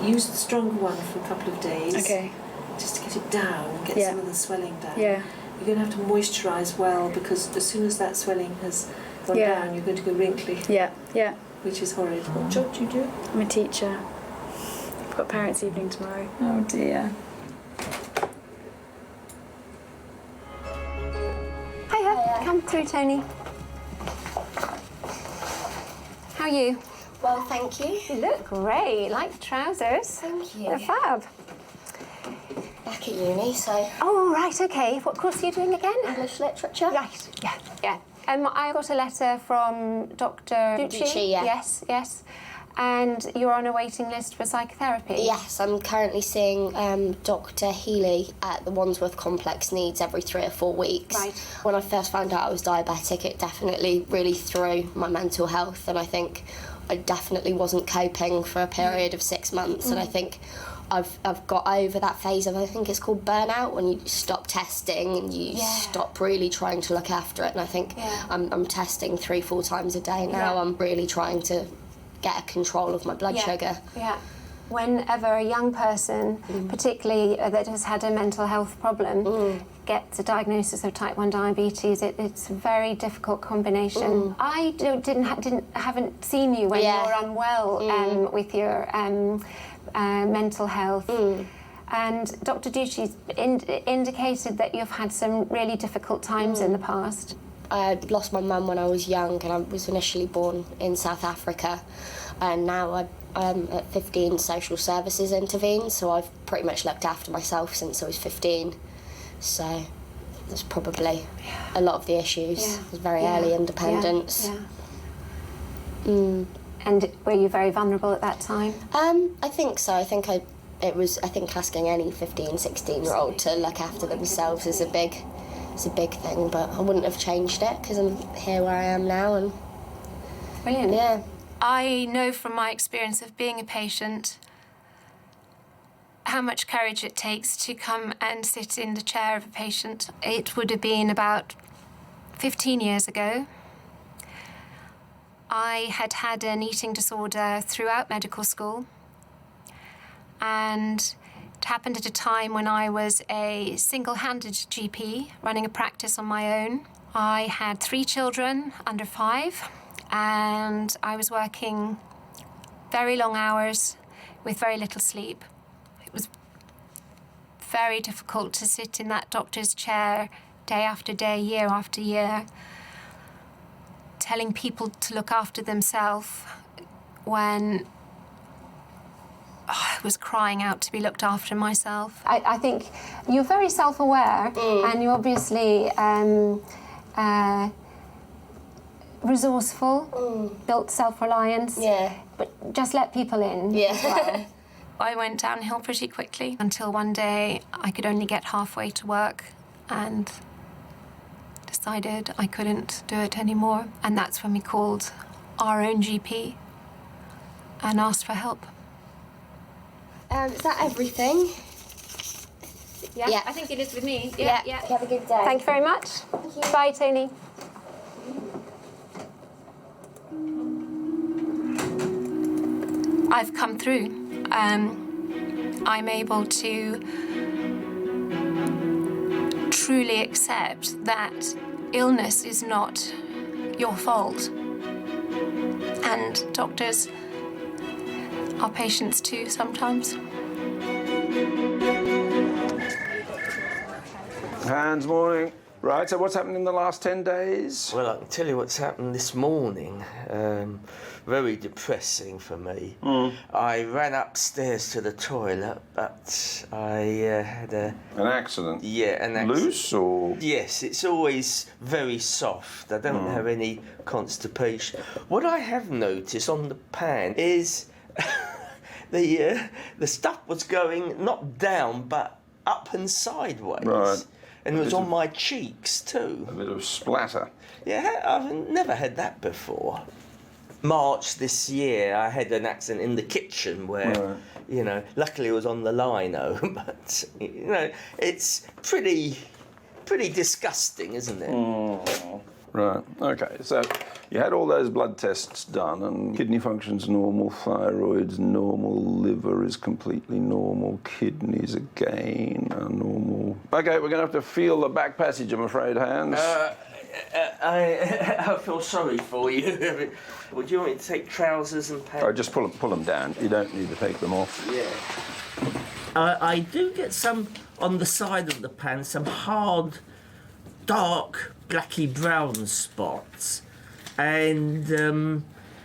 Use the stronger one for a couple of days. Okay. Just to get it down and get some of the swelling down. Yeah. You're going to have to moisturise well, because as soon as that swelling has gone down, you're going to go wrinkly. Yeah, yeah. Which is horrid. What job do you do? I'm a teacher. I've got parents' evening tomorrow. Oh dear. Hiya, come through, Tony. How are you? Well, thank you. You look great. Like the trousers. Thank you. They're fab. Back at uni, so... Oh, right, OK. What course are you doing again? English literature. Right, yeah. I got a letter from Dr. Ducci, yeah. Yes. And you're on a waiting list for psychotherapy? Yes, I'm currently seeing Dr. Healy at the Wandsworth Complex Needs every 3 or 4 weeks. Right. When I first found out I was diabetic, it definitely really threw my mental health, and I think I definitely wasn't coping for a period of 6 months, and I think I've got over that phase of, I think it's called burnout, when you stop testing and you stop really trying to look after it. And I think I'm testing 3-4 times a day now. I'm really trying to get a control of my blood sugar. Yeah. Whenever a young person, particularly that has had a mental health problem, gets a diagnosis of type 1 diabetes, it's a very difficult combination. I haven't seen you when you're unwell with your mental health. And Dr. Ducci's indicated that you've had some really difficult times in the past. I lost my mum when I was young, and I was initially born in South Africa, and now I'm at 15 social services intervened, so I've pretty much looked after myself since I was 15. So that's probably a lot of the issues. It was very early independence. And were you very vulnerable at that time? I think so. I think asking any 15, 16-year-old to look after themselves is a big thing, but I wouldn't have changed it because I'm here where I am now. And brilliant. Yeah. I know from my experience of being a patient how much courage it takes to come and sit in the chair of a patient. It would have been about 15 years ago. I had had an eating disorder throughout medical school, and it happened at a time when I was a single-handed GP running a practice on my own. I had 3 children under 5, and I was working very long hours with very little sleep. It was very difficult to sit in that doctor's chair day after day, year after year, telling people to look after themselves when I was crying out to be looked after myself. I think you're very self-aware and you're obviously resourceful, built self-reliance. Yeah. But just let people in. Yeah. As well. I went downhill pretty quickly until one day I could only get halfway to work and decided I couldn't do it anymore. And that's when we called our own GP and asked for help. Is that everything? Yeah, I think it is with me. Yeah. Have a good day. Thank you very much. Thank you. Bye, Tony. I've come through. I'm able to truly accept that illness is not your fault. And doctors are patients too sometimes. Hans, morning. Right, so what's happened in the last 10 days? Well, I can tell you what's happened this morning. Very depressing for me. I ran upstairs to the toilet, but I had an accident? Yeah, an accident. Loose or? Yes, it's always very soft. I don't have any constipation. What I have noticed on the pan is the stuff was going not down, but up and sideways. Right. And it was on my cheeks too. A bit of splatter. Yeah, I've never had that before. March this year, I had an accident in the kitchen where, you know, luckily it was on the lino, but, you know, it's pretty disgusting, isn't it? Right, okay, so you had all those blood tests done and kidney function's normal, thyroid's normal, liver is completely normal, kidneys again are normal. Okay, we're going to have to feel the back passage, I'm afraid, Hans. I feel sorry for you. Would you want me to take trousers and pants? Oh, just pull them down. You don't need to take them off. Yeah. I do get some on the side of the pants, some hard, dark, blacky brown spots, and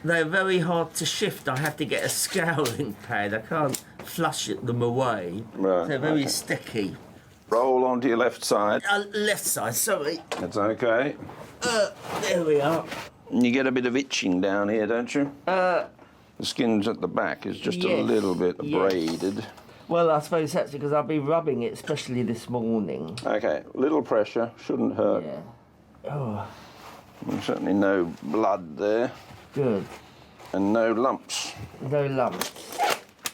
they're very hard to shift. I have to get a scouring pad. I can't flush them away. Right. They're very sticky. Roll onto your left side. Left side, sorry. That's okay. There we are. You get a bit of itching down here, don't you? The skin's at the back is just a little bit abraded. Well, I suppose that's because I've been rubbing it, especially this morning. Okay, little pressure, shouldn't hurt. Yeah. Oh. There's certainly no blood there. Good. And no lumps. No lumps.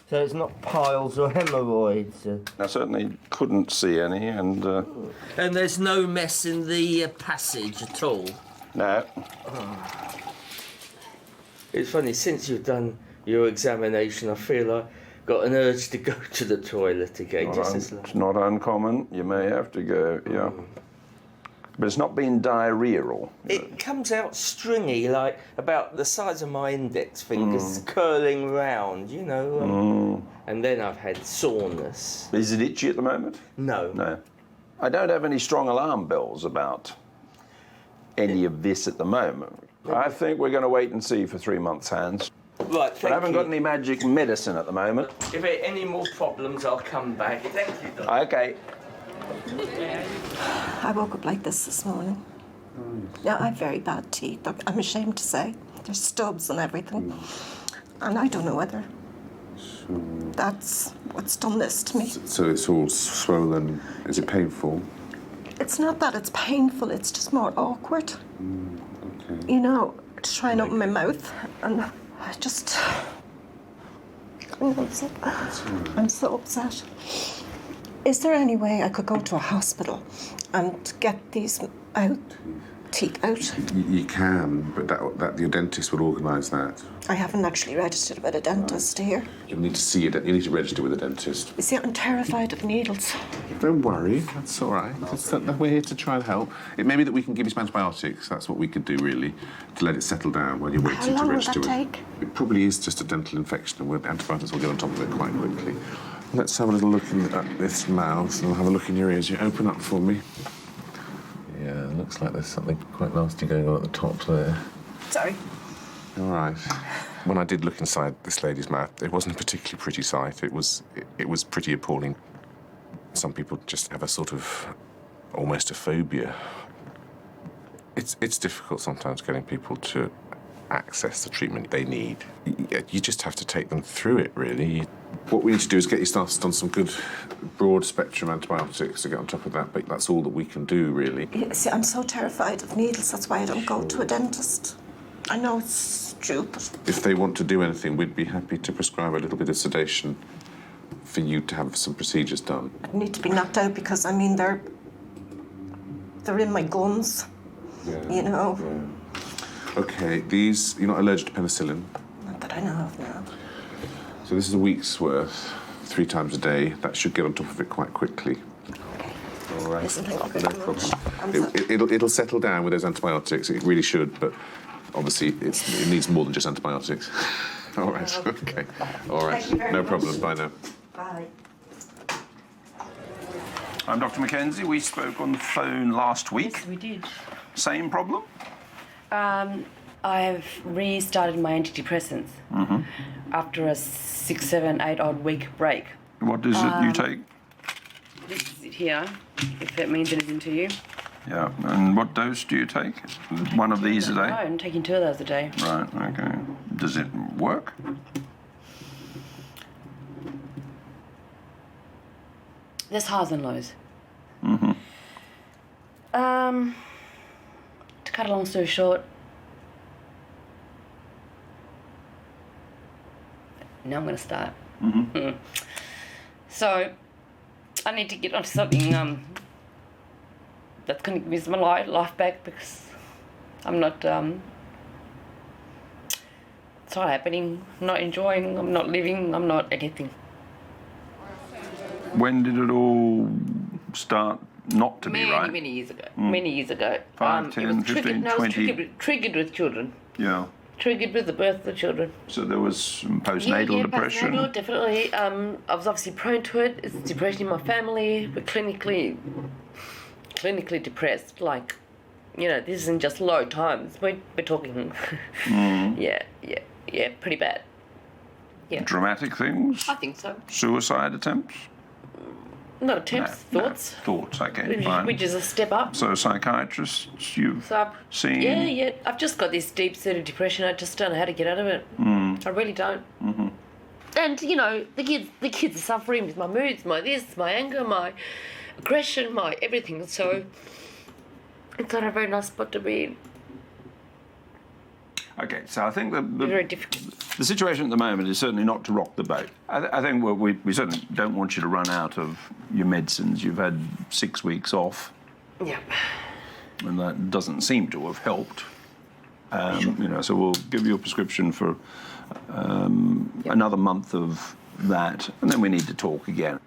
So it's not piles or hemorrhoids? I certainly couldn't see any, and... And there's no mess in the passage at all? No. Oh. It's funny, since you've done your examination, I feel I got an urge to go to the toilet again. It's not uncommon. You may have to go, yeah. But it's not been diarrheal. It comes out stringy, like about the size of my index fingers, curling round, you know. And then I've had soreness. Is it itchy at the moment? No. No. I don't have any strong alarm bells about any of this at the moment. I think we're going to wait and see for 3 months, Hans. Right, But I haven't got any magic medicine at the moment. If there are any more problems, I'll come back. Thank you, Doctor. Okay. I woke up like this morning. Yeah, I have very bad teeth. I'm ashamed to say. There's stubs and everything. And I don't know whether that's what's done this to me. So it's all swollen. Is it painful? It's not that it's painful, it's just more awkward. Okay. You know, to try and open my mouth. And I just... I'm so upset. Is there any way I could go to a hospital and get these teeth out? You can, but that your dentist will organise that. I haven't actually registered with a dentist here. You'll need to see it. You need to register with a dentist. You see, I'm terrified of needles. Don't worry, that's all right. We're here to try and help. It may be that we can give you some antibiotics. That's what we could do, really, to let it settle down while you're waiting How long to register. will that take? It probably is just a dental infection, and antibiotics will get on top of it quite quickly. Let's have a little look at this mouth, and I'll have a look in your ears. You open up for me. Yeah, it looks like there's something quite nasty going on at the top there. Sorry. All right. When I did look inside this lady's mouth, it wasn't a particularly pretty sight. It was pretty appalling. Some people just have a sort of almost a phobia. It's difficult sometimes getting people to access the treatment they need. You just have to take them through it, really. What we need to do is get you started on some good broad-spectrum antibiotics to get on top of that, but that's all that we can do, really. You see, I'm so terrified of needles, that's why I don't go to a dentist. I know it's stupid. If they want to do anything, we'd be happy to prescribe a little bit of sedation for you to have some procedures done. I need to be knocked out because, I mean, they're in my gums, you know. Yeah. OK, you're not allergic to penicillin? Not that I know of now. So this is a week's worth, 3 times a day. That should get on top of it quite quickly. OK. All right. Listen, thank you No very much. problem. It'll settle down with those antibiotics. It really should, but obviously it needs more than just antibiotics. All right. OK. All right. Thank you very No much. problem. Bye now. Bye. I'm Dr. McKenzie. We spoke on the phone last week. Yes, we did. Same problem? I have restarted my antidepressants after a 6, 7, 8 odd week break. What is it you take? This is it here, if that means anything to you. Yeah, and what dose do you take? One of these a day? No, I'm taking 2 of those a day. Right, okay. Does it work? There's highs and lows. To cut a long story short, now I'm going to start. So, I need to get onto something that's going to give me my life back because I'm not. It's not happening. I'm not enjoying. I'm not living. I'm not anything. When did it all start not to be right? Many years ago. Many years ago. 5, 10, it was 15, no, 20? it was triggered with children. Yeah. Triggered with the birth of the children. So there was some postnatal depression? Postnatal, definitely. I was obviously prone to it. It's depression in my family, but clinically depressed. Like, you know, this isn't just low times. We're talking, yeah, pretty bad. Yeah. Dramatic things? I think so. Suicide attempts? Not attempts, thoughts. No. Thoughts, okay, fine. Which is a step up. So psychiatrists you've seen? Yeah. I've just got this deep-seated depression. I just don't know how to get out of it. I really don't. And, you know, the kids are suffering with my moods, my this, my anger, my aggression, my everything. So it's not a very nice spot to be in. Okay, so I think Very difficult. the situation at the moment is certainly not to rock the boat. I think we certainly don't want you to run out of your medicines. You've had 6 weeks off. Yeah. And that doesn't seem to have helped. You know, so we'll give you a prescription for another month of that, and then we need to talk again.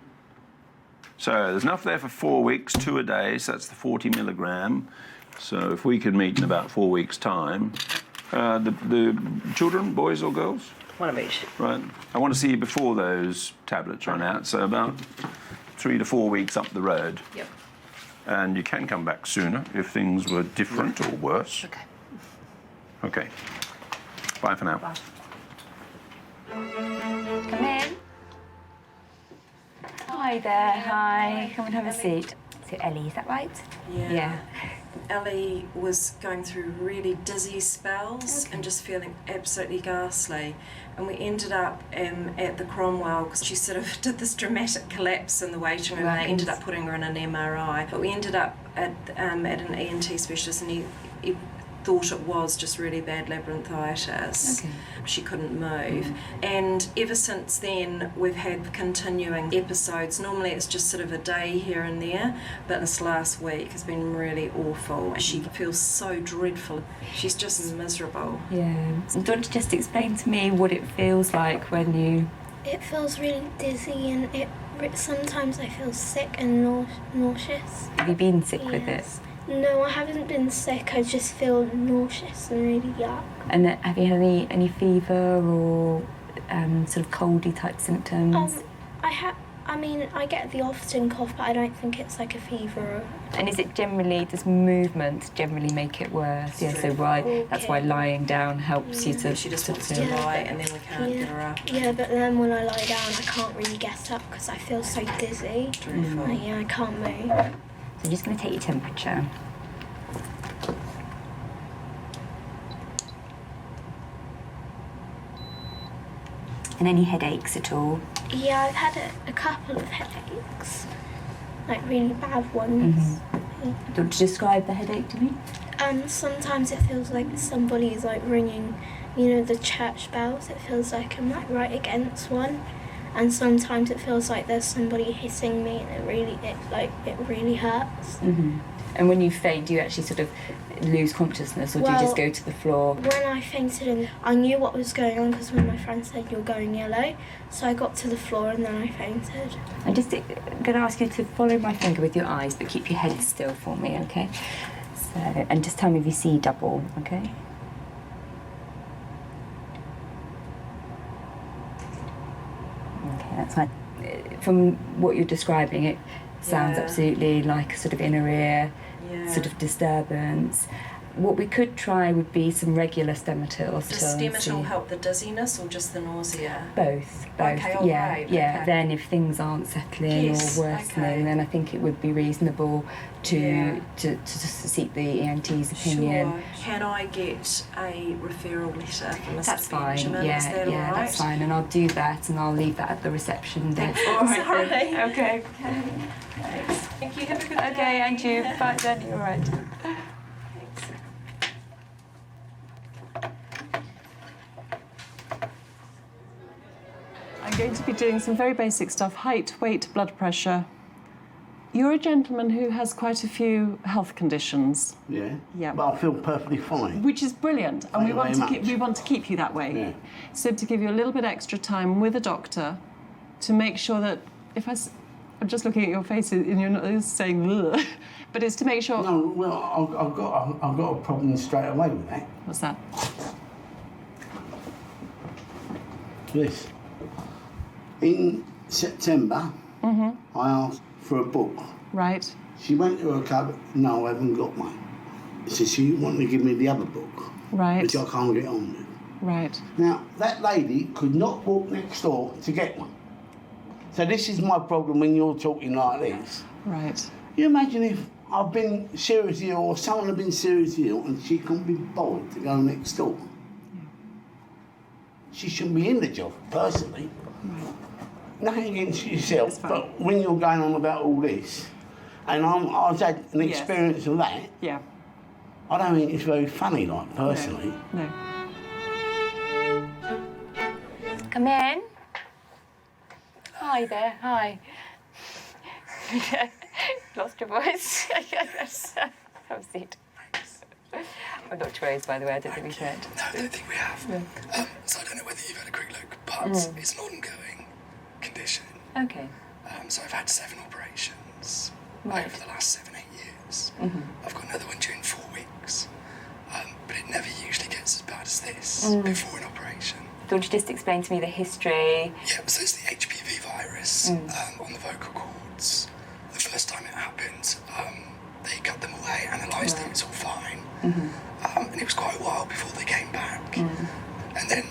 So there's enough there for 4 weeks, 2 a day, so that's the 40 milligram. So if we could meet in about 4 weeks' time. The children, boys or girls? One of each. Right. I want to see you before those tablets run out, so about 3 to 4 weeks up the road. Yep. And you can come back sooner if things were different or worse. Okay. Okay. Bye for now. Bye. Come in. Hi there, hi. Come and have a seat. So Ellie, is that right? Yeah. Ellie was going through really dizzy spells and just feeling absolutely ghastly. And we ended up at the Cromwell because she sort of did this dramatic collapse in the waiting room. They ended up putting her in an MRI. But we ended up at an ENT specialist and thought it was just really bad labyrinthitis. Okay. She couldn't move. And ever since then, we've had continuing episodes. Normally it's just sort of a day here and there, but this last week has been really awful. She feels so dreadful. She's just miserable. Yeah. So do you want to just explain to me what it feels like when you... It feels really dizzy and sometimes I feel sick and nauseous. Have you been sick with it? Yes. No, I haven't been sick. I just feel nauseous and really yuck. And have you had any fever or sort of coldy type symptoms? I get the often cough, but I don't think it's like a fever. And is it generally, does movement generally make it worse? Yeah, so that's why lying down helps you to... She just wants to lie and then we can't get her up. Yeah, but then when I lie down, I can't really get up because I feel so dizzy. Yeah, I can't move. So I'm just going to take your temperature. And any headaches at all? Yeah, I've had a couple of headaches, like really bad ones. Do you want to describe the headache to me? Sometimes it feels like somebody's like ringing, the church bells. It feels like I'm like right against one, and sometimes it feels like there's somebody hitting me, and it really hurts. And when you faint, do you actually sort of lose consciousness, or do you just go to the floor? When I fainted, I knew what was going on because when my friend said you're going yellow, so I got to the floor and then I fainted. I'm just going to ask you to follow my finger with your eyes, but keep your head still for me, okay? So, and just tell me if you see double, okay? Okay, that's fine. From what you're describing, it sounds absolutely like a sort of inner ear sort of disturbance. What we could try would be some regular Stemetil. Does Stemetil help the dizziness or just the nausea? Both. Okay, all right. Yeah. Okay. Then if things aren't settling or worsening, then I think it would be reasonable to seek the ENT's opinion. Sure. Can I get a referral letter from Mr. That's fine. Benjamin? Yeah, Is that all right? that's fine, and I'll do that, and I'll leave that at the reception desk. All right. Sorry. Okay. Thanks. Thank you. Have a good day. Okay, and you. Bye, Jenny. All right. I'm going to be doing some very basic stuff: height, weight, blood pressure. You're a gentleman who has quite a few health conditions. Yeah. Yeah. But I feel perfectly fine. Which is brilliant, and Thank you we want to keep you that way. Yeah. So to give you a little bit extra time with a doctor, to make sure that I'm just looking at your face and you're not saying ugh, but it's to make sure. No, well, I've got a problem straight away with that. What's that? This. In September, I asked for a book. Right. She went to her cupboard. No, I haven't got one. So she wanted to give me the other book. Right. Which I can't get on with. Right. Now, that lady could not walk next door to get one. So this is my problem when you're talking like this. Right. You imagine if I've been seriously ill or someone had been seriously ill and she couldn't be bothered to go next door. Yeah. She shouldn't be in the job, personally. Right. Nothing against yourself, but when you're going on about all this, and I've had an experience of that, I don't think it's very funny, like, personally. No. Come in. Hi there. Hi. Lost your voice. Have a seat. I'm Dr. Rose, by the way. I don't think we said. No, I don't think we have. No. So I don't know whether you've had a quick look, but it's an ongoing condition. Okay. So I've had 7 operations over the last 7-8 years. I've got another one due in 4 weeks, but it never usually gets as bad as this before an operation. Do you want to just explain to me the history? Yeah, so it's the HPV virus on the vocal cords. The first time it happened, they cut them away, analysed them, it's all fine. And it was quite a while before they came back. And then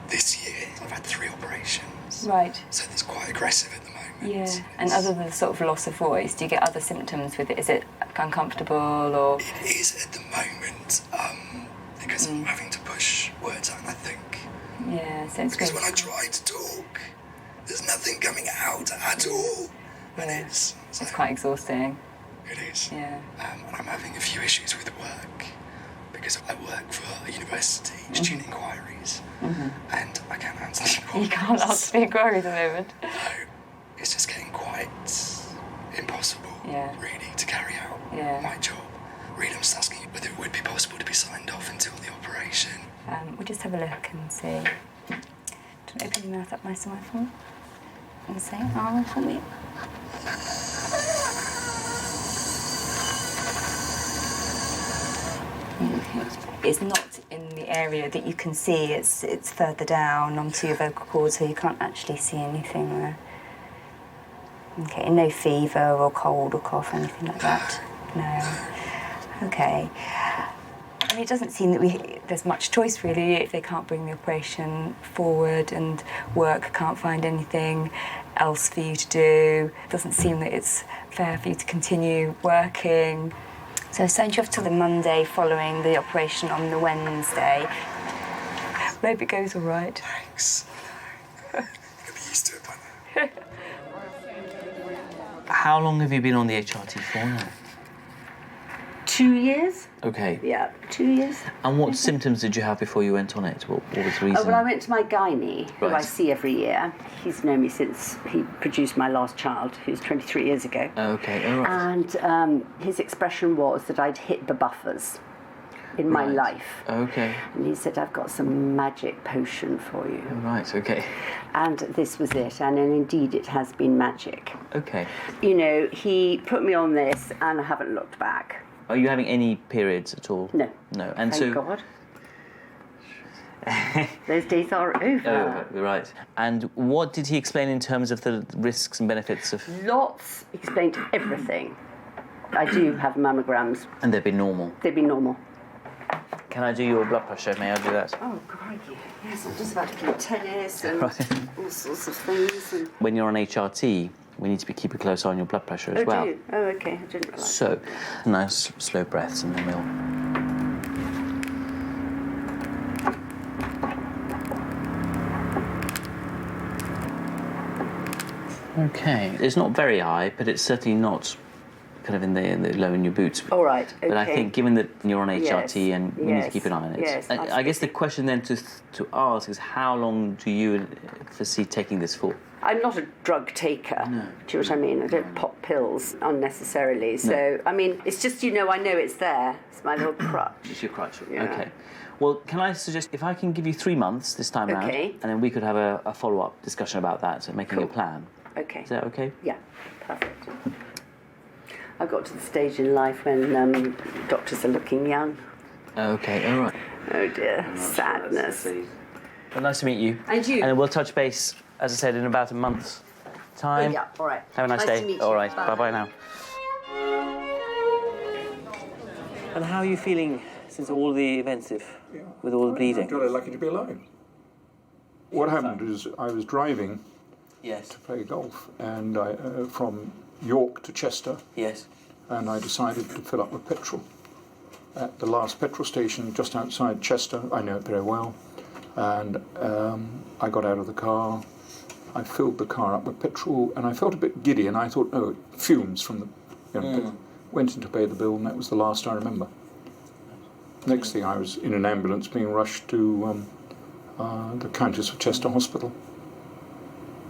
this year, I've had 3 operations. Right. So it's quite aggressive at the moment. Yeah. And other than sort of loss of voice, do you get other symptoms with it? Is it uncomfortable or? It is at the moment because I'm having to push words out, I think. Yeah, so it's because when I try to talk, there's nothing coming out at all. And it's quite exhausting. It is. Yeah. And I'm having a few issues with work because I work for a university, student inquiries, and I can't answer the inquiries. You can't answer the inquiries at the moment. No, it's just getting quite impossible, really, to carry out my job. Really, I'm just asking whether it would be possible to be signed off until the operation. We'll just have a look and see. Don't open your mouth up nice and wide for me. And say, oh, for me. It's not in the area that you can see. It's further down onto your vocal cords, so you can't actually see anything there. Okay, and no fever or cold or cough or anything like that? No. Okay. I mean, it doesn't seem that there's much choice, really, if they can't bring the operation forward and work can't find anything else for you to do. It doesn't seem that it's fair for you to continue working. So I've signed you off till the Monday following the operation on the Wednesday. Hope it goes all right. Thanks. You'll be used to it by now. How long have you been on the HRT for now? 2 years. Okay. Yeah, 2 years. And what symptoms did you have before you went on it? What was the reason? Well, I went to my gynae, who I Right. see every year. He's known me since he produced my last child, who's 23 years ago. Okay, all right. And his expression was that I'd hit the buffers in my life. Okay. And he said, I've got some magic potion for you. Right, okay. And this was it, and then indeed it has been magic. Okay. You know, he put me on this and I haven't looked back. Are you having any periods at all? No. No. And Thank so. God. Those days are over. Oh, right. And what did he explain in terms of the risks and benefits of? Lots. Explained everything. I do have mammograms. And they've been normal. They've been normal. Can I do your blood pressure? May I do that? Oh, crikey. Yes, I'm just about to play tennis and Right. all sorts of things. And... When you're on HRT, we need to keep a close eye on your blood pressure as well. Do you? Oh, okay. I didn't realise. So, nice slow breaths, and then we'll. Okay. It's not very high, but it's certainly not kind of in the low in your boots. All right. Okay. But I think, given that you're on HRT Yes, and we need to keep an eye on it, yes, I guess the question then to ask is how long do you foresee taking this for? I'm not a drug taker. No. Do you know what I mean? I don't pop pills unnecessarily. So, I mean, it's just, I know it's there. It's my little crutch. It's your crutch. Yeah. Okay. Well, can I suggest if I can give you 3 months this time round, and then we could have a follow-up discussion about that, so making a plan. Okay. Is that okay? Yeah, perfect. I've got to the stage in life when doctors are looking young. Okay, all right. Oh dear, sadness. Well, nice to meet you. And you. And we'll touch base, as I said, in about a month's time. Oh, yeah, all right. Have a nice day. To meet all you. right, bye-bye now. And how are you feeling since all the events, with all the bleeding? I'm really lucky to be alive. What happened is I was driving to play golf, and from York to Chester. Yes. And I decided to fill up with petrol at the last petrol station just outside Chester. I know it very well. And I got out of the car. I filled the car up with petrol, and I felt a bit giddy. And I thought, oh, fumes from the. Went in to pay the bill, and that was the last I remember. Next thing, I was in an ambulance being rushed to the Countess of Chester Hospital.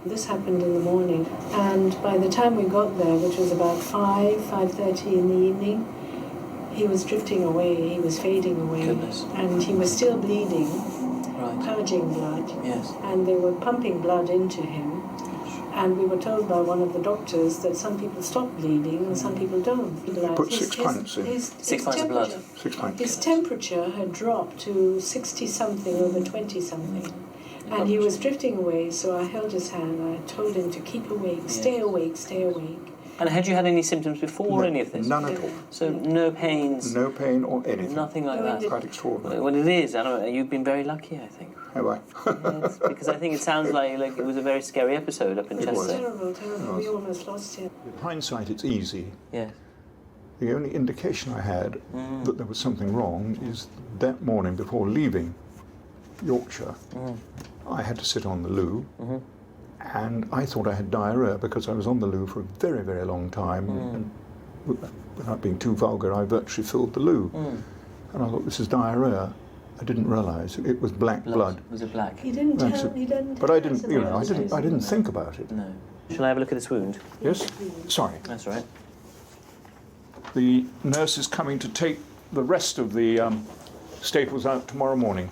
This happened in the morning, and by the time we got there, which was about 5:30 in the evening, he was drifting away, he was fading away. Goodness. And he was still bleeding, Right. purging blood, Yes. and they were pumping blood into him. And we were told by one of the doctors that some people stop bleeding and some people don't. Put 6 pints in. 6 pints of blood. 6 pints. His temperature had dropped to 60-something over 20-something. And he was drifting away, so I held his hand. I told him to keep awake, stay awake, stay awake. And had you had any symptoms before any of this? None at all. So no pains? No pain or anything. Nothing like that? Quite extraordinary. Well, it is. I don't know. You've been very lucky, I think. Have I? Yes, because I think it sounds like it was a very scary episode up in It was. Chester. Terrible, terrible. We almost lost him. In hindsight, it's easy. Yes. The only indication I had that there was something wrong is that morning before leaving Yorkshire, I had to sit on the loo, and I thought I had diarrhoea because I was on the loo for a very, very long time, and without being too vulgar, I virtually filled the loo. And I thought, this is diarrhea. I didn't realise it was black blood. Was it black? He didn't That's tell. it. He didn't. But I didn't, you know, I didn't think about it. No. Shall I have a look at this wound? Yes? Sorry. That's all right. The nurse is coming to take the rest of the staples out tomorrow morning.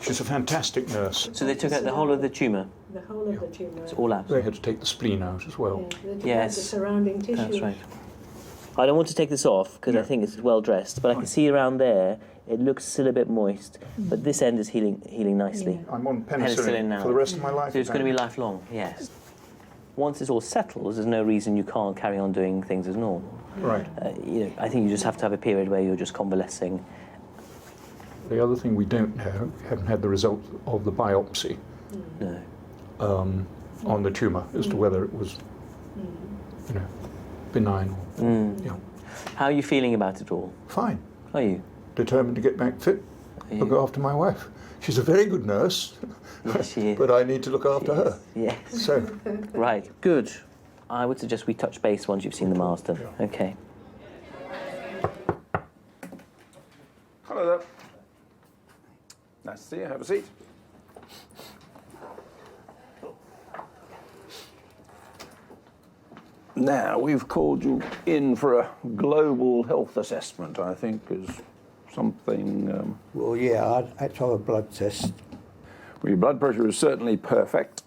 She's a fantastic nurse. So they took out the whole of the tumour? The whole of the tumour. It's all out? They had to take the spleen out as well. Yeah, they took out Yes. the surrounding tissue. That's right. I don't want to take this off because I think it's well dressed, but I can see around there it looks still a bit moist, but this end is healing nicely. I'm on penicillin now for the rest of my life. So it's going to be lifelong, yes. Once it's all settled, there's no reason you can't carry on doing things as normal. Right. You know, I think you just have to have a period where you're just convalescing. The other thing we don't know, haven't had the results of the biopsy on the tumour as to whether it was, you know, benign or, you know. How are you feeling about it all? Fine. Are you? Determined to get back fit, look after my wife. She's a very good nurse, yes, she is. but I need to look after her. Yes. So. Right, good. I would suggest we touch base once you've seen the Marsden. Yeah. Okay. Hello there. Nice to see you. Have a seat. Now, we've called you in for a global health assessment, I think, is something... Well, yeah, I had to have a blood test. Well, your blood pressure is certainly perfect.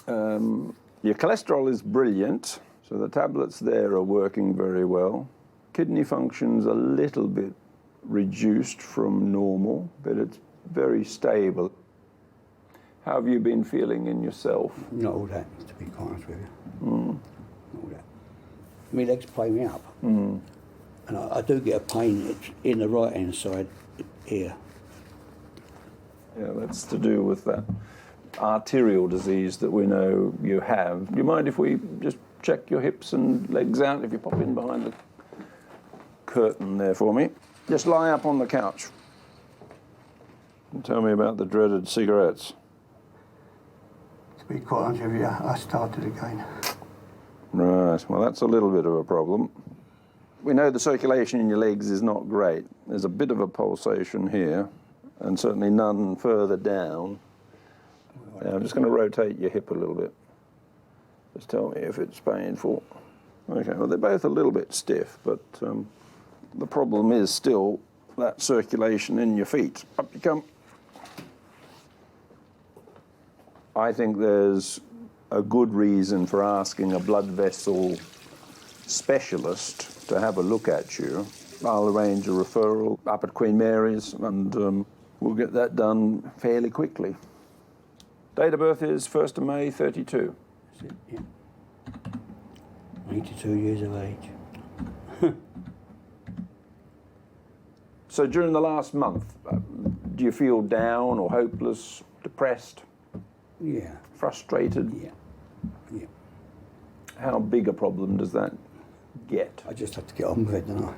Your cholesterol is brilliant, so the tablets there are working very well. Kidney function's a little bit reduced from normal, but it's very stable. How have you been feeling in yourself? Not all that, to be quite honest with you. Mm. Not all that. My legs play me up. Mm. And I do get a pain in the right-hand side here. Yeah, that's to do with that arterial disease that we know you have. Do you mind if we just check your hips and legs out, if you pop in behind the curtain there for me? Just lie up on the couch and tell me about the dreaded cigarettes. To be quite honest with you, I started again. Right, well, that's a little bit of a problem. We know the circulation in your legs is not great. There's a bit of a pulsation here, and certainly none further down. I'm just going to rotate your hip a little bit. Just tell me if it's painful. Okay, well, they're both a little bit stiff, but the problem is still that circulation in your feet. Up you come. I think there's a good reason for asking a blood vessel specialist to have a look at you. I'll arrange a referral up at Queen Mary's, and we'll get that done fairly quickly. Date of birth is 1st of May, 32. That's it, yeah. 82 years of age. So during the last month, do you feel down or hopeless, depressed? Yeah. Frustrated? Yeah. Yeah. How big a problem does that get? I just have to get on with it, don't I?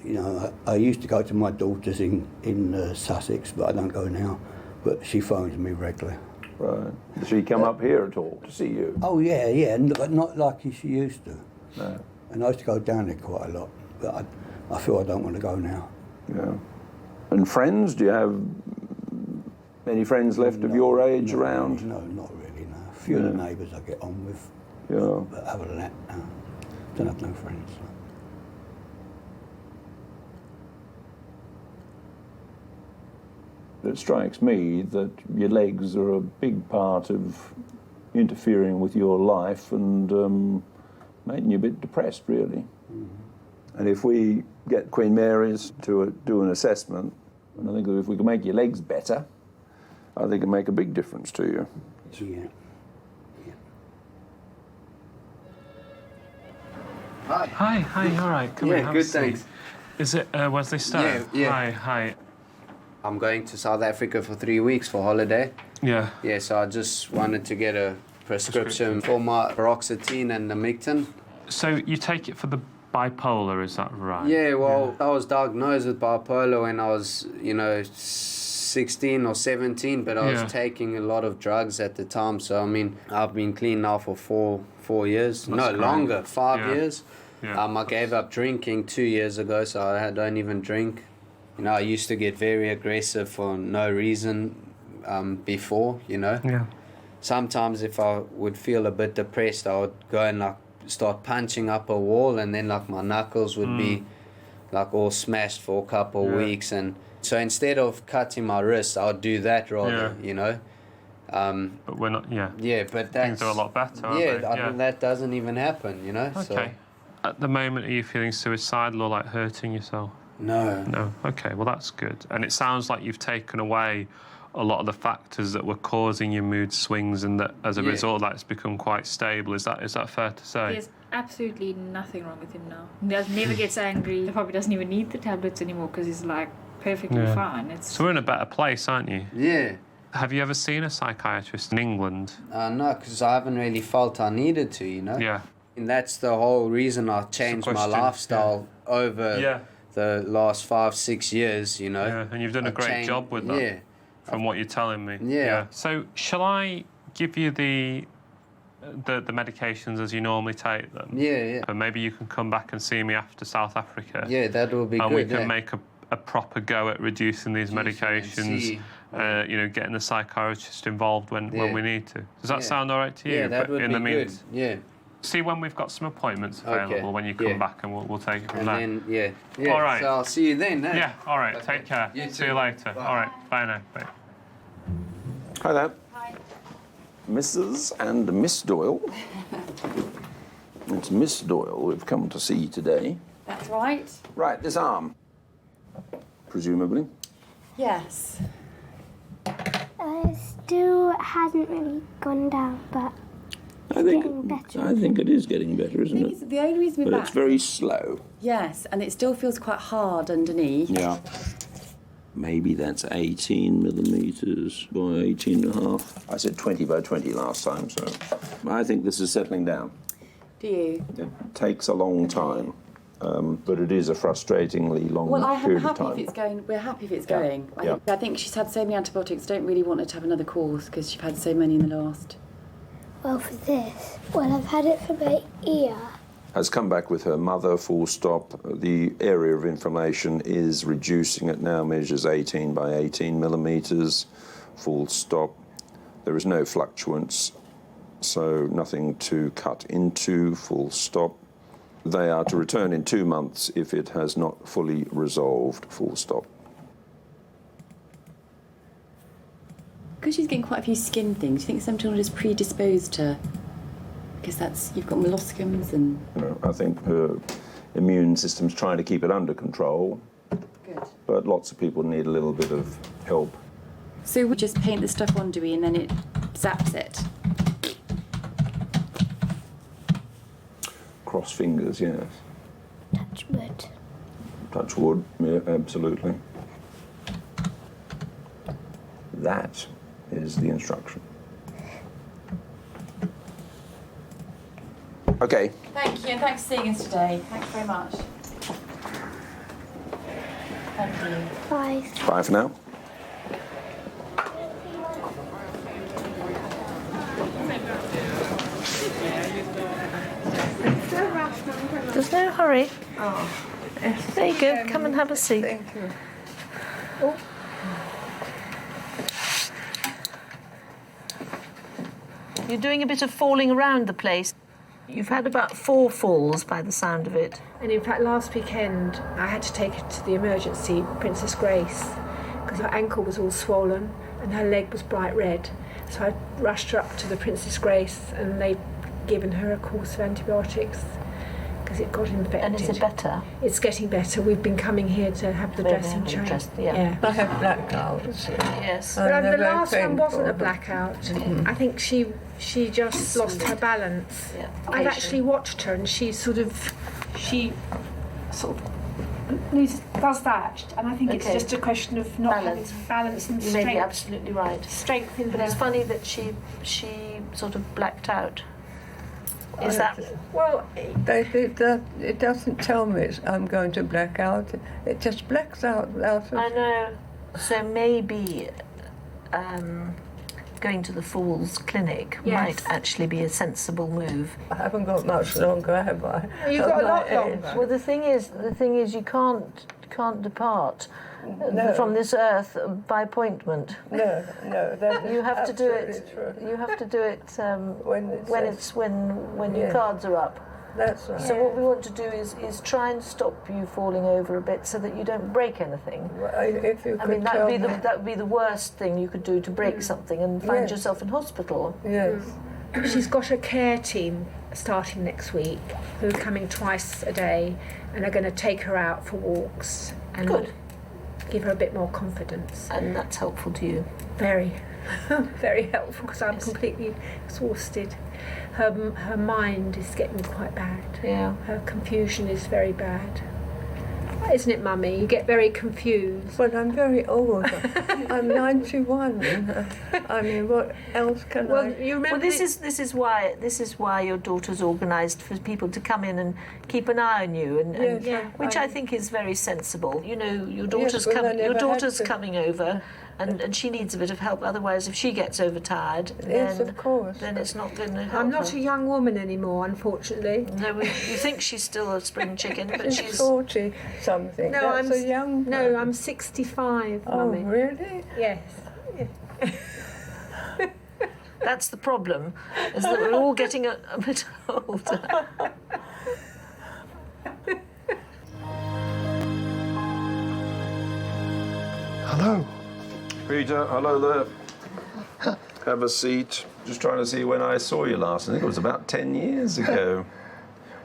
You know, I used to go to my daughter's in Sussex, but I don't go now. But she phones me regularly. Right. Does she come up here at all to see you? Oh, yeah, but not like she used to. No. And I used to go down there quite a lot, but I feel I don't want to go now. Yeah. And friends? Do you have any friends left of your age around? No, not really, no. A few of the neighbours I get on with. Yeah. But other than that, no. Don't have no friends. No. It strikes me that your legs are a big part of interfering with your life and making you a bit depressed, really. Mm-hmm. And if we get Queen Mary's to do an assessment, and I think that if we can make your legs better, I think it'll make a big difference to you. Yeah. Hi, all right. Come Yeah, in, have good, a seat. thanks. Is it Wesley Stone? Yeah. Hi. I'm going to South Africa for 3 weeks for holiday. Yeah. Yeah, so I just wanted to get a prescription for my paroxetine and Lamictal. So you take it for the bipolar, is that right? Yeah, well, I was diagnosed with bipolar when I was, 16 or 17, but I was taking a lot of drugs at the time. So, I mean, I've been clean now for four years. That's great. Longer, 5 years. Yeah. I gave up drinking 2 years ago, so I don't even drink. You know, I used to get very aggressive for no reason before, you know. Yeah. Sometimes if I would feel a bit depressed, I would go and like start punching up a wall, and then like my knuckles would be like all smashed for a couple of weeks. And so instead of cutting my wrists, I would do that rather, you know. But we're not, Yeah, but that's... Things are a lot better, aren't yeah, they? I mean, that doesn't even happen, you know. Okay. So. At the moment, are you feeling suicidal or like hurting yourself? No. No. Okay, well, that's good. And it sounds like you've taken away a lot of the factors that were causing your mood swings, and that as a result, that's become quite stable. Is that fair to say? There's absolutely nothing wrong with him now. He never gets angry. He probably doesn't even need the tablets anymore because he's like perfectly fine. So we're in a better place, aren't you? Yeah. Have you ever seen a psychiatrist in England? No, because I haven't really felt I needed to, you know? Yeah. And that's the whole reason I changed my lifestyle over the last 5-6 years, you know? Yeah, and you've done a great job with that. Yeah. From what you're telling me. Yeah. So shall I give you the medications as you normally take them? Yeah. And maybe you can come back and see me after South Africa. Yeah, that will be good. good. And we can make a proper go at reducing these medications. You know, getting the psychiatrist involved when we need to. Does that sound all right to you? Yeah, that would be good. Yeah. See when we've got some appointments available when you come back, and we'll take it from there. And then, yeah. All right. So I'll see you then, eh? Yeah, all right. Take care. See you later. Bye. All right. Bye now. Bye. Hi there. Hi. Mrs. and Miss Doyle. It's Miss Doyle we've come to see today. That's right. Right, this arm. Presumably. Yes. Still hasn't really gone down, but getting better. I think it is getting better, isn't it? The only reason we're But back... it's very slow. Yes, and it still feels quite hard underneath. Yeah. Maybe that's 18 millimetres by 18 and a half. I said 20 by 20 last time, so I think this is settling down. Do you? It takes a long time, but it is a frustratingly long period of time. We're happy if it's going. I think she's had so many antibiotics, don't really want her to have another course because she's had so many in the last. Well, for this, I've had it for my ear. Has come back with her mother, full stop. The area of inflammation is reducing. It now measures 18 by 18 millimetres, full stop. There is no fluctuance, so nothing to cut into, full stop. They are to return in 2 months if it has not fully resolved, full stop. Because she's getting quite a few skin things, do you think some children are just predisposed to... Because you've got molluscums and... I think her immune system's trying to keep it under control. Good. But lots of people need a little bit of help. So we just paint the stuff on, do we, and then it zaps it? Cross fingers, yes. Touch wood. Touch wood, yeah, absolutely. That is the instruction. Okay. Thank you, and thanks for seeing us today. Thanks very much. Thank you. Bye. Bye for now. There's no hurry. There you go. Come and have a seat. Thank you. Oh. You're doing a bit of falling around the place. You've had about 4 falls by the sound of it. And in fact, last weekend I had to take her to the emergency, Princess Grace, because her ankle was all swollen and her leg was bright red. So I rushed her up to the Princess Grace and they'd given her a course of antibiotics because it got infected. And is it better? It's getting better. We've been coming here to have the dressing changed. Yeah. I have blackouts. Yes. But the last one painful. wasn't a blackout. I think she just lost her balance. Yeah. I've actually watched her and she sort of does that, and I think it's just a question of not having balance and You strength. may be absolutely right. Strength in But her. it's funny that she sort of blacked out. Is that... Well, it doesn't tell me I'm going to black out. It just blacks out. I know. So maybe going to the Falls Clinic Yes. might actually be a sensible move. I haven't got much longer, have I? You've got a lot longer. Well, the thing is, you can't depart No. from this earth by appointment. No, that is You have to do it. absolutely true. You have to do it when your Yeah. cards are up. That's right. So what we want to do is try and stop you falling over a bit so that you don't break anything. If you I mean, could that tell would be me. that would be the worst thing you could do to break something and find Yes. yourself in hospital. Yes. She's got a care team starting next week who are coming twice a day and are going to take her out for walks and Good. give her a bit more confidence. And that's helpful to you. Very, very helpful because I'm completely exhausted. Her mind is getting quite bad. Yeah. Her confusion is very bad. Isn't it, Mummy? You get very confused. But I'm very old. I'm 91. I mean, what else can Well, I... you remember Well, this is why your daughter's organised for people to come in and keep an eye on you, and Yes, which I- I think is very sensible. You know, your Yes, well, I never had to. coming over, and she needs a bit of help. Otherwise, if she gets overtired, Yes, of course. then it's not going to help. I'm not her. a young woman anymore, unfortunately. No, you think she's still a spring chicken, but she's 40 something. No, That's I'm a young... No, I'm 65, Oh, Mummy. really? Yes. That's the problem, is that we're all getting a bit older. Hello. Peter, hello there. Have a seat. Just trying to see when I saw you last. I think it was about 10 years ago.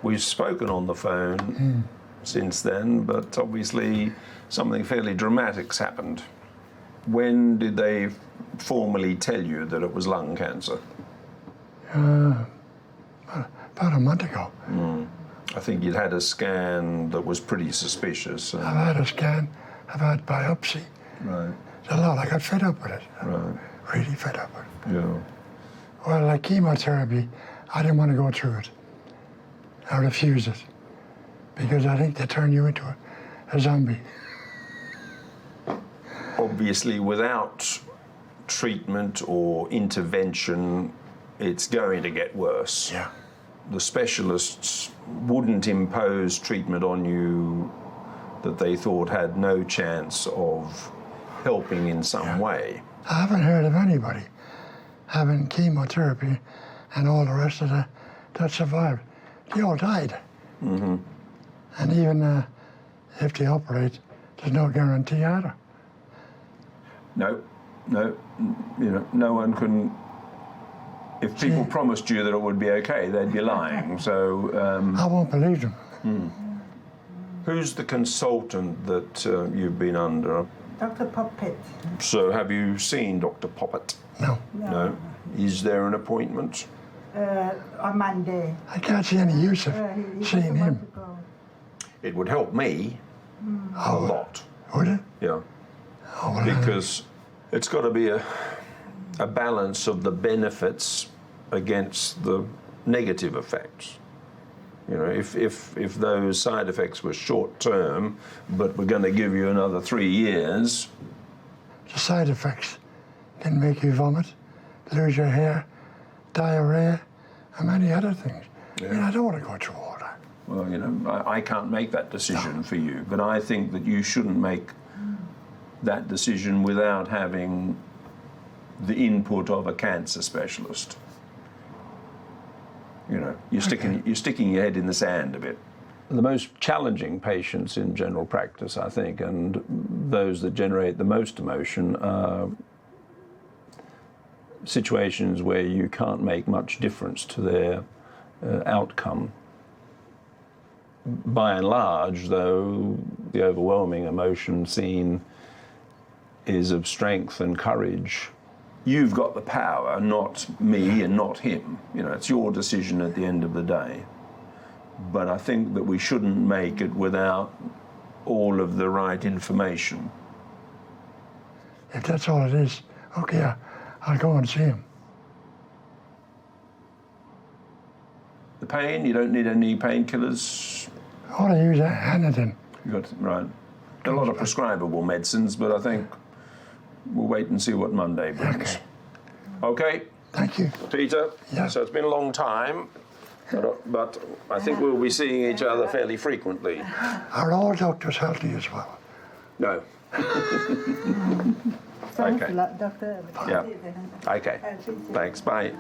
We've spoken on the phone since then, but obviously something fairly dramatic's happened. When did they formally tell you that it was lung cancer? About a month ago. I think you'd had a scan that was pretty suspicious. I've had a scan, I've had biopsy. Right. It's a lot. I got fed up with it. Right. Really fed up with it. Yeah. Well, like chemotherapy, I didn't want to go through it. I refused it. Because I think they turn you into a zombie. Obviously, without treatment or intervention, it's going to get worse. Yeah. The specialists wouldn't impose treatment on you that they thought had no chance of helping in some way. I haven't heard of anybody having chemotherapy and all the rest of that survived. They all died. Mm-hmm. And even if they operate, there's no guarantee either. No, no one can. If people promised you that it would be okay, they'd be lying. So I won't believe them. Who's the consultant that you've been under? Dr. Poppet. So have you seen Dr. Poppet? No. No. Is there an appointment? On Monday. I can't see any use of He seeing doesn't want him. to go. It would help me a lot. Would it? Yeah. Oh, well, Because it's got to be a balance of the benefits against the negative effects. You know, if those side effects were short term, but we're going to give you another 3 years. the side effects can make you vomit, lose your hair, diarrhea, and many other things. Yeah. I mean, I don't want to go through all that. Well, you know, I can't make that decision for you, but I think that you shouldn't make that decision without having the input of a cancer specialist. You know, you're sticking your head in the sand a bit. The most challenging patients in general practice, I think, and those that generate the most emotion are situations where you can't make much difference to their outcome. By and large, though, the overwhelming emotion seen is of strength and courage. You've got the power, not me and not him. You know, it's your decision at the end of the day. But I think that we shouldn't make it without all of the right information. If that's all it is, okay, I'll go and see him. The pain, you don't need any painkillers? All I use is Anadin. You got, right. A lot of prescribable medicines, but I think we'll wait and see what Monday brings. Okay. Okay. Thank you. Peter? Yeah. So it's been a long time, but I think we'll be seeing each other fairly frequently. Are all doctors healthy as well? No. Thanks a lot, Dr. Yeah. Okay. Thanks. Bye.